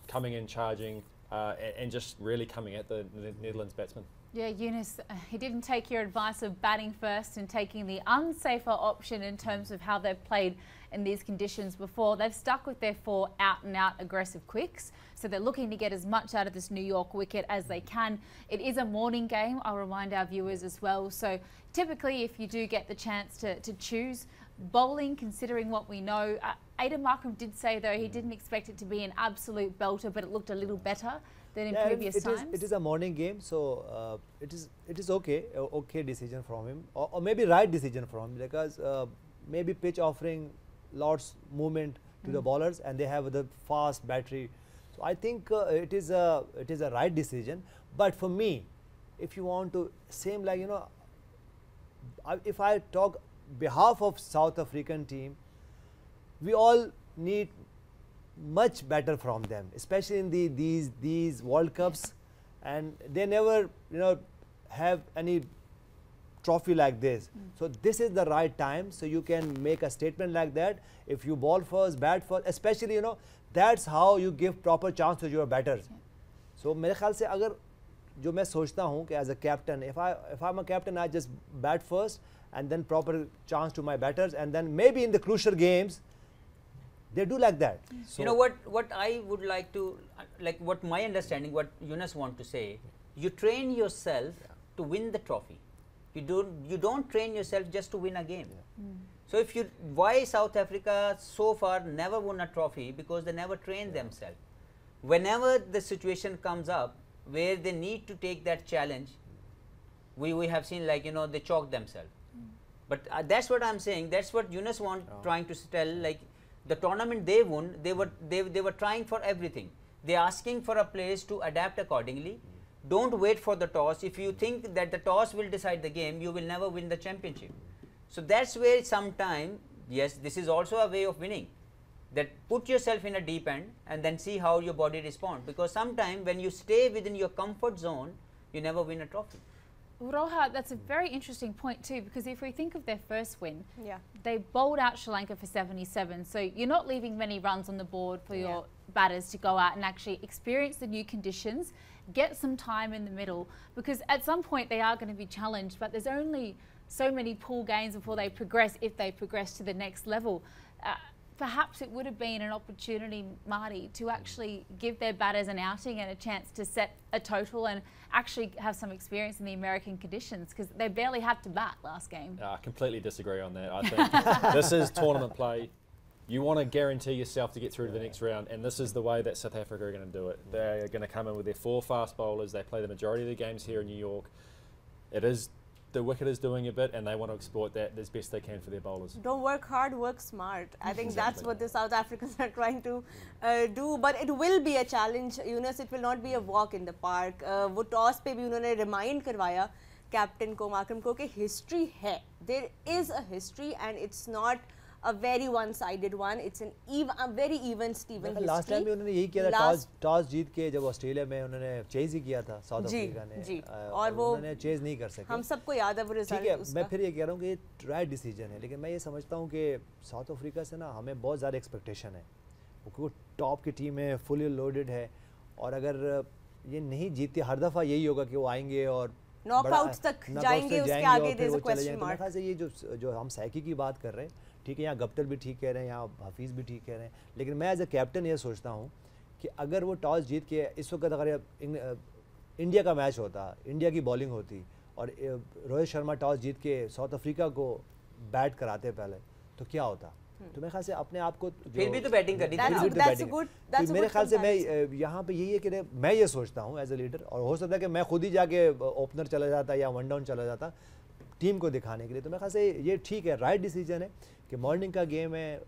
C: coming in, charging, and just really coming at the Netherlands batsmen.
A: Yeah, Eunice, he didn't take your advice of batting first and taking the unsafer option in terms of how they've played in these conditions before. They've stuck with their 4 out-and-out aggressive quicks, so they're looking to get as much out of this New York wicket as they can. It is a morning game, I'll remind our viewers as well, so typically if you do get the chance to choose bowling, considering what we know, Aidan Markram did say though he didn't expect it to be an absolute belter, but it looked a little better than in previous times.
D: It is a morning game, so it is okay. Okay decision from him, or maybe right decision from him, because maybe pitch offering lots movement to the bowlers, and they have the fast battery. So I think it is a right decision. But for me, if you want to same like, you know, if I talk behalf of South African team, we all need much better from them, especially in these World Cups, and they never, you know, have any trophy like this. So this is the right time, so you can make a statement like that. If you bowl first, bat first, especially, you know, that's how you give proper chance to your batters. So मेरे ख्याल से अगर जो मैं सोचता हूँ कि as a captain, if I'm a captain, I just bat first and then proper chance to my batters, and then maybe in the crucial games they do like that. So
E: you know what I would like to, like what my understanding, what Yunus want to say, you train yourself to win the trophy. You don't train yourself just to win a game. So why South Africa so far never won a trophy? Because they never trained themselves. Whenever the situation comes up where they need to take that challenge, we have seen, like, you know, they choke themselves. But that's what I'm saying. That's what Yunus trying to tell. Like, the tournament they won, they were trying for everything. They're asking for a players to adapt accordingly. Don't wait for the toss. If you think that the toss will decide the game, you will never win the championship. So that's where sometime, yes, this is also a way of winning. That put yourself in a deep end and then see how your body responds. Because sometime when you stay within your comfort zone, you never win a trophy.
A: Roha, that's a very interesting point too, because if we think of their first win, they bowled out Sri Lanka for 77, so you're not leaving many runs on the board for your batters to go out and actually experience the new conditions, get some time in the middle, because at some point they are going to be challenged, but there's only so many pool games before they progress, if they progress to the next level. Perhaps it would have been an opportunity, Marty, to actually give their batters an outing and a chance to set a total and actually have some experience in the American conditions, because they barely had to bat last game.
C: I completely disagree on that. I think this is tournament play. You want to guarantee yourself to get through to the next round, and this is the way that South Africa are going to do it. They're going to come in with their 4 fast bowlers. They play the majority of the games here in New York. The wicket is doing a bit, and they want to exploit that as best they can for their bowlers.
B: Don't work hard, work smart. I think that's what the South Africans are trying to do. But it will be a challenge, Yunus. It will not be a walk in the park. वो toss पे भी उन्होंने remind करवाया captain को, Markram को, कि history है. There is a history, and it's not a very one-sided one. It's a very even Steven history.
D: Last time भी उन्होंने यही किया था, टॉस जीत के जब ऑस्ट्रेलिया में उन्होंने चेज ही किया था साउथ अफ्रीका ने,
B: और वो
D: उन्होंने चेज नहीं कर सके।
B: हम सबको याद है वो रिजल्ट।
D: ठीक है, मैं फिर ये कह रहा हूँ कि राइट डिसीजन है, लेकिन मैं ये समझता हूँ कि साउथ अफ्रीका से ना हमें बहुत ज़्यादा एक्सपेक्टेशन है, क्योंकि टॉप की टीम है, फुली लोडेड है, और अगर ये नहीं जीतते हर दफ़ा यही होगा कि वो आएंगे और
B: नॉकआउट्स तक जाएंगे, उसके आगे there is a question mark.
D: मेरे ख्याल से ये जो हम सैकी की बात कर रहे हैं, ठीक है, यहाँ गप्टर भी ठीक कह रहे हैं, यहाँ हफीज़ भी ठीक कह रहे हैं, लेकिन मैं एज अ कैप्टन ये सोचता हूँ कि अगर वो टॉस जीत के इस वक्त अगर इंडिया का मैच होता, इंडिया की बॉलिंग होती और रोहित शर्मा टॉस जीत के साउथ अफ्रीका को बैट कराते पहले, तो क्या होता? तो मेरे ख्याल से अपने आप को
E: फिर भी तो बैटिंग करनी
D: थी। मेरे ख्याल से मैं यहाँ पे यही है कि मैं ये सोचता हूँ एज ए लीडर, और हो सकता है कि मैं खुद ही जाके ओपनर चला जाता या वन डाउन चला जाता टीम को दिखाने के लिए। तो मेरे ख्याल से ये ठीक है, राइट डिसीजन है कि मॉर्निंग का गेम है,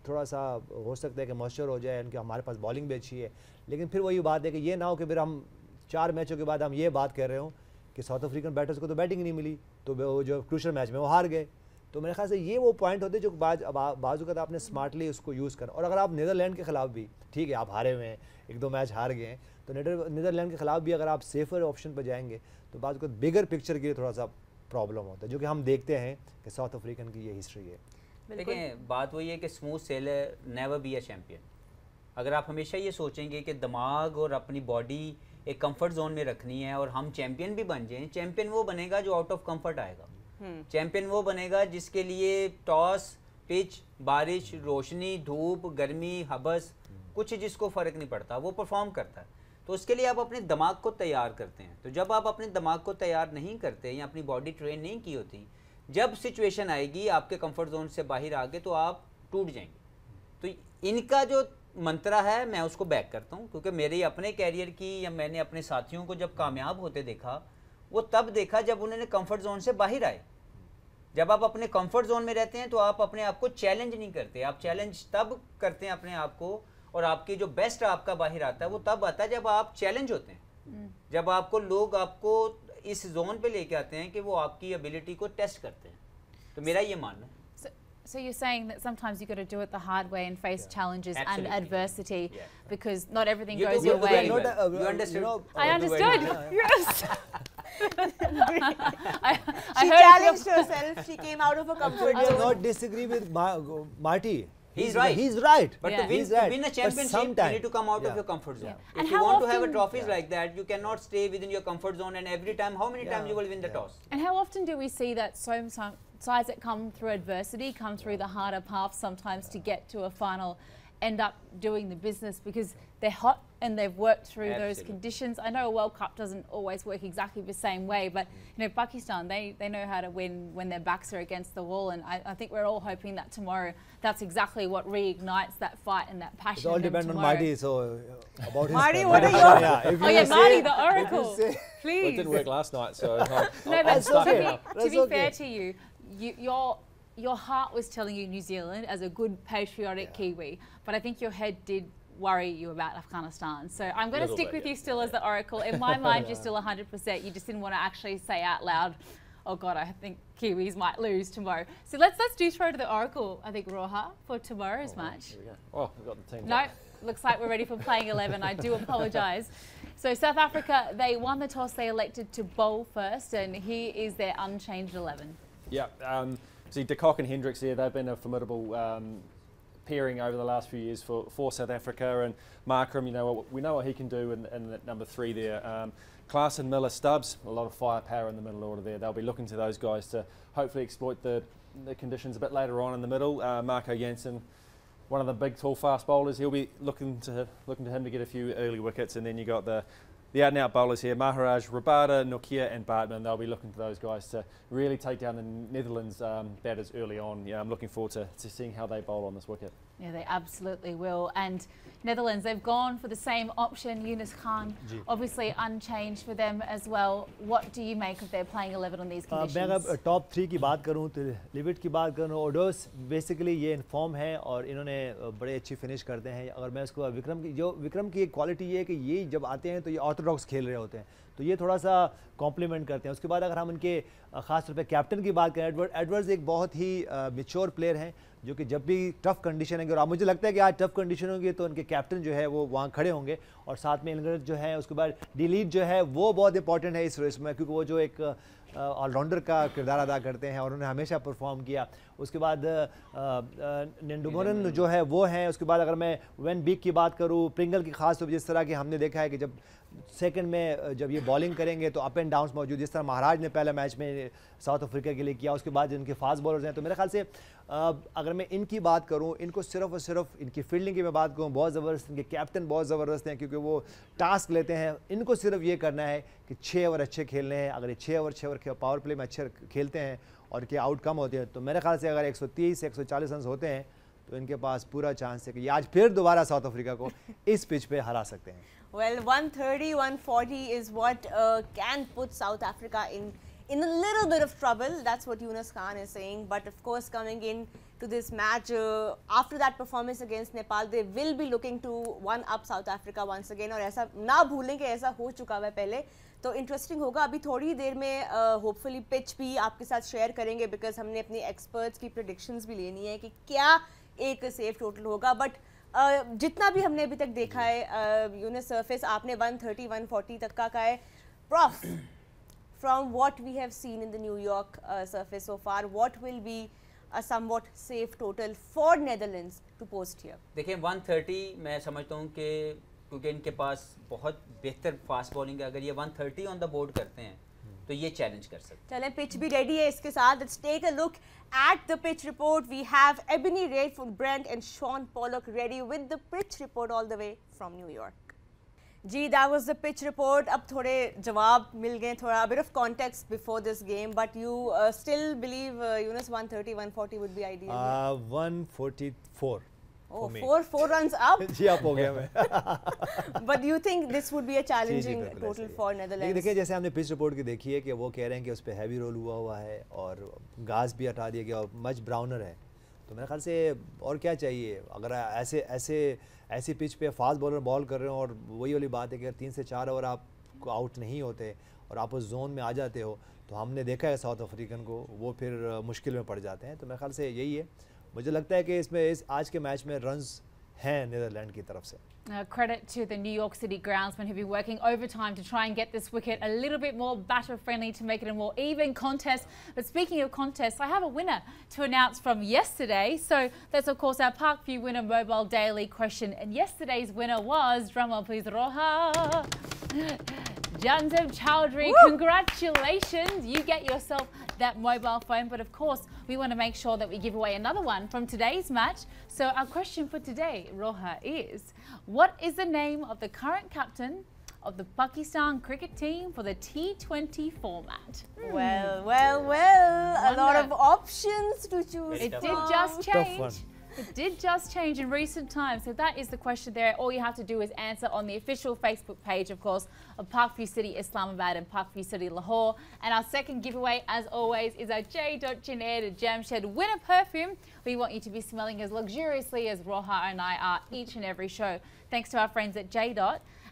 D: थोड़ा सा हो सकता है कि मॉइस्चर हो जाए, उनके हमारे पास बॉलिंग भी अच्छी है, लेकिन फिर वही बात है कि ये ना हो कि फिर हम 4 मैचों के बाद हम ये बात कर रहे हो कि साउथ अफ्रीकन बैटर्स को तो बैटिंग नहीं मिली, तो वो जो क्रूशियल मैच में वो हार गए। तो मेरे ख्याल से ये वो पॉइंट होते हैं जो बाजू का आपने स्मार्टली उसको यूज़ करना। और अगर आप नीदरलैंड के खिलाफ भी, ठीक है, आप हारे हुए हैं, 1-2 मैच हार गए हैं, तो नीदरलैंड के खिलाफ भी अगर आप सेफर ऑप्शन पर जाएंगे तो बाजू का बिगर पिक्चर के लिए थोड़ा सा प्रॉब्लम होता है, जो कि हम देखते हैं कि साउथ अफ्रीकन की ये हिस्ट्री है।
E: देखें, बात वही है कि smooth seller never be a champion. अगर आप हमेशा ये सोचेंगे कि दिमाग और अपनी बॉडी एक कंफर्ट जोन में रखनी है और हम चैम्पियन भी बन जाएं, चैम्पियन वो बनेगा जो आउट ऑफ कंफर्ट आएगा। चैंपियन वो बनेगा जिसके लिए टॉस, पिच, बारिश, रोशनी, धूप, गर्मी, हबस, कुछ जिसको फ़र्क नहीं पड़ता, वो परफॉर्म करता है। तो उसके लिए आप अपने दिमाग को तैयार करते हैं। तो जब आप अपने दिमाग को तैयार नहीं करते या अपनी बॉडी ट्रेन नहीं की होती, जब सिचुएशन आएगी आपके कंफर्ट जोन से बाहर आगे, तो आप टूट जाएंगे। तो इनका जो मंत्रा है मैं उसको बैक करता हूँ, क्योंकि मेरे अपने कैरियर की या मैंने अपने साथियों को जब कामयाब होते देखा, वो तब देखा जब उन्होंने कंफर्ट जोन से बाहर आए। जब आप अपने कंफर्ट जोन में रहते हैं तो आप अपने आप को चैलेंज नहीं करते, आप चैलेंज तब करते हैं अपने आप को, और आपकी जो बेस्ट आपका बाहर आता है वो तब आता है जब आप चैलेंज होते हैं, जब आपको लोग आपको इस जोन पे लेके आते हैं कि वो आपकी एबिलिटी को टेस्ट करते हैं। तो मेरा ये मानना है।
A: So you're saying that sometimes you got to do it the hard way and face challenges and adversity, because not everything goes your way.
E: You understood?
A: I understood. Yes.
B: She challenged herself. She came out of a comfort
D: I
B: zone.
D: do not disagree with Marty.
E: He's right.
D: He's right.
E: But to win a championship, you need to come out of your comfort zone.
A: And
E: if you want to have a trophies like that, you cannot stay within your comfort zone. And every time, how many times you will win the toss?
A: And how often do we see that sides that come through adversity, come through the harder path sometimes to get to a final, end up doing the business because they're hot and they've worked through those conditions. I know a World Cup doesn't always work exactly the same way, but you know, Pakistan, they know how to win when their backs are against the wall, and I think we're all hoping that tomorrow that's exactly what reignites that fight and that passion.
D: It all depends on Marty, so about his
B: Marty, what are your...
A: Marty, the oracle. Please.
C: Well, it didn't work last night, so
A: no, but to be fair to you, your heart was telling you New Zealand as a good patriotic Kiwi, but I think your head did worry you about Afghanistan. So I'm going to stick with you still as the oracle. In my mind, you're still 100%. You just didn't want to actually say out loud, oh God, I think Kiwis might lose tomorrow. So let's do throw to the oracle, I think, Roha, for tomorrow's match.
C: Here we go. Oh, we've got the team.
A: No, looks like we're ready for playing 11. I do apologise. So South Africa, they won the toss. They elected to bowl first, and here is their unchanged 11.
C: Yeah, see De Kock and Hendricks here, they've been a formidable pairing over the last few years for South Africa, and Markram, you know, we know what he can do in that number 3 there. Klaasen, Miller, Stubbs, a lot of firepower in the middle order there. They'll be looking to those guys to hopefully exploit the conditions a bit later on in the middle. Marco Jansen, one of the big, tall, fast bowlers, he'll be looking to him to get a few early wickets, and then you got the out-and-out bowlers here, Maharaj, Rabada, Nokia and Bartman. They'll be looking to those guys to really take down the Netherlands batters early on. Yeah, I'm looking forward to seeing how they bowl on this wicket.
A: Yeah, they absolutely will. And Netherlands, they've gone for the same option, Yunus Khan, obviously unchanged for them as well. What do you make of their playing 11 on these conditions?
D: मैं अगर top 3 की बात करूँ तो लिविट की बात करूँ, ओडोस basically ये इन्फॉर्म है और इन्होंने बड़े अच्छी फिनिश करते हैं। अगर मैं इसको विक्रम की एक क्वालिटी ये है कि ये जब आते हैं तो ये ऑर्थोडॉक्स खेल रहे होते हैं, तो ये थोड़ा सा कॉम्प्लीमेंट करते हैं। उसके बाद अगर हम इनके ख़ास तौर पे कैप्टन की बात करें, एडवर्ड्स एक बहुत ही मैच्योर प्लेयर हैं जो कि जब भी टफ कंडीशन है, और मुझे लगता है कि आज टफ कंडीशन होगी तो उनके कैप्टन जो है वो वहाँ खड़े होंगे, और साथ में इनग्रेड जो है, उसके बाद डिलीट जो है वो बहुत इंपॉर्टेंट है इस रेस में, क्योंकि वो जो एक ऑलराउंडर का किरदार अदा करते हैं और उन्होंने हमेशा परफॉर्म किया। उसके बाद निंडुमोरन जो है वो हैं। उसके बाद अगर मैं वेन बिग की बात करूँ, प्रिंगल की खास तौर पर जिस तरह की हमने देखा है कि जब सेकंड में जब ये बॉलिंग करेंगे तो अप एंड डाउन्स मौजूद, जिस तरह महाराज ने पहले मैच में साउथ अफ्रीका के लिए किया, उसके बाद इनके फास्ट बॉलर्स हैं। तो मेरे ख्याल से अगर मैं इनकी बात करूं, इनको सिर्फ और सिर्फ इनकी फील्डिंग की मैं बात करूं, बहुत ज़बरदस्त, इनके कैप्टन बहुत ज़बरदस्त हैं, क्योंकि वो टास्क लेते हैं। इनको सिर्फ ये करना है कि 6 ओवर अच्छे खेलने हैं। अगर ये 6 ओवर पावर प्ले में अच्छे खेलते हैं और के आउट कम होते हैं, तो मेरे ख्याल से अगर 130 से 140 रन होते हैं तो इनके पास पूरा चांस है कि आज फिर दोबारा साउथ अफ्रीका को इस पिच पे हरा सकते हैं।
B: Well, 130, 140 is what can put South Africa in a little bit of trouble. That's what Yunus Khan is saying. But of course, coming in to this match, after that performance against Nepal, they will be looking to one-up South Africa once again. और ऐसा ना भूलें कि ऐसा हो चुका है पहले, तो इंटरेस्टिंग होगा। अभी थोड़ी देर में होपफुली पिच भी आपके साथ शेयर करेंगे, बिकॉज हमने अपनी एक्सपर्ट्स की प्रेडिक्शंस भी लेनी है कि क्या एक सेफ टोटल होगा। बट जितना भी हमने अभी तक देखा है, यूनिस सरफेस आपने 130 140 तक का है। Prof, from what we have seen in the New York surface so far, what will be a somewhat safe total for Netherlands to post here?
E: देखिए 130 मैं समझता हूँ कि क्योंकि इनके पास बहुत बेहतर फास्ट बॉलिंग है, अगर ये 130 ऑन द बोर्ड करते हैं तो ये चैलेंज कर सकते हैं।
B: चलें, पिच भी रेडी है इसके साथ। Let's take a look at the pitch report. We have Ebony Reid from Brent and Sean Pollock ready with the pitch report all the way from New York. Gee, that was the pitch report. अब थोड़े जवाब मिल गए, थोड़ा a bit of context before this game, but you still believe Yunus 130, 140 would be ideal?
D: 144.
B: Oh, four runs up.
D: जी आप हो गया मैं।
B: But do you think this would be a challenging total for Netherlands?
D: देखिए जैसे हमने pitch report की देखी है कि वो कह रहे हैं कि उस पर हैवी रोल हुआ है और घास भी हटा दिया गया और मच ब्राउनर है, तो मेरे ख्याल से और क्या चाहिए। अगर ऐसी पिच पे फास्ट बॉलर बॉल कर रहे हो और वही वाली बात है कि 3 से 4 ओवर आप आउट नहीं होते और आप उस जोन में आ जाते हो, तो हमने देखा है साउथ अफ्रीकन को वो फिर मुश्किल में पड़ जाते हैं। तो मेरे ख्याल से यही है, मुझे लगता है कि इसमें आज के मैच में रन्स हैं नीदरलैंड की तरफ से।
A: Credit to the New York City groundsmen who've been working overtime to try and get this wicket a little bit more batter friendly to make it a more even contest. But speaking of contests, I have a winner to announce from yesterday. So that's of course our Parkview Winner Mobile Daily question, and yesterday's winner was, drumroll please, Roha Janzeb Chowdhury. Woo! Congratulations, you get yourself that mobile phone. But of course we want to make sure that we give away another one from today's match. So our question for today, Roha, is what is the name of the current captain of the Pakistan cricket team for the T20 format?
B: Well, a lot of options to choose.
A: It did just change. It did just change in recent times. So that is the question there. All you have to do is answer on the official Facebook page, of course, of Parkview City Islamabad and Parkview City Lahore. And our second giveaway, as always, is our J.Janair Jamshed winter perfume. We want you to be smelling as luxuriously as Roha and I are each and every show, thanks to our friends at J.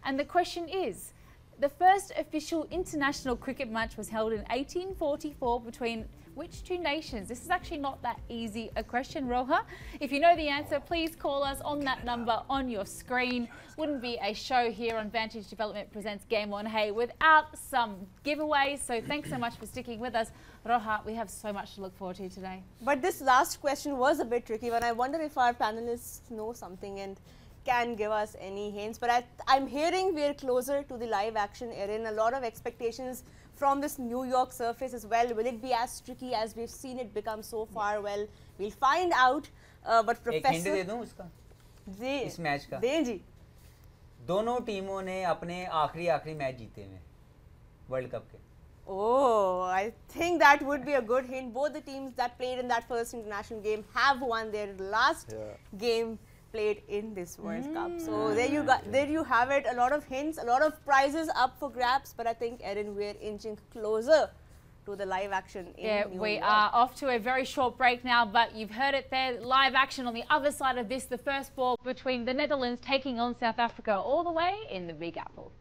A: And the question is, the first official international cricket match was held in 1844 between which two nations? This is actually not that easy a question, Roha. If you know the answer, please call us on that number on your screen. Wouldn't be a show here on Vantage Development Presents Game On Hay without some giveaways. So thanks so much for sticking with us. Roha, we have so much to look forward to today.
B: But this last question was a bit tricky one. I wonder if our panelists know something and can give us any hints. But I'm hearing we're closer to the live action, Erin. A lot of expectations from this New York surface as well. Will it be as tricky as we've seen it become so far? Well, we'll find out. But Professor,
E: एक hint दे दूं उसका, इस match का?
B: दें जी।
E: दोनों टीमों ने अपने आखिरी मैच जीते हैं वर्ल्ड कप के।
B: Oh, I think that would be a good hint. Both the teams that played in that first international game have won their last game played in this World Cup. So there you have it. A lot of hints, a lot of prizes up for grabs. But I think, Erin, we're inching closer to the live action in New
A: we
B: York.
A: are off to a very short break now, but you've heard it there, live action on the other side of this, the first ball between the Netherlands taking on South Africa all the way in the Big Apple.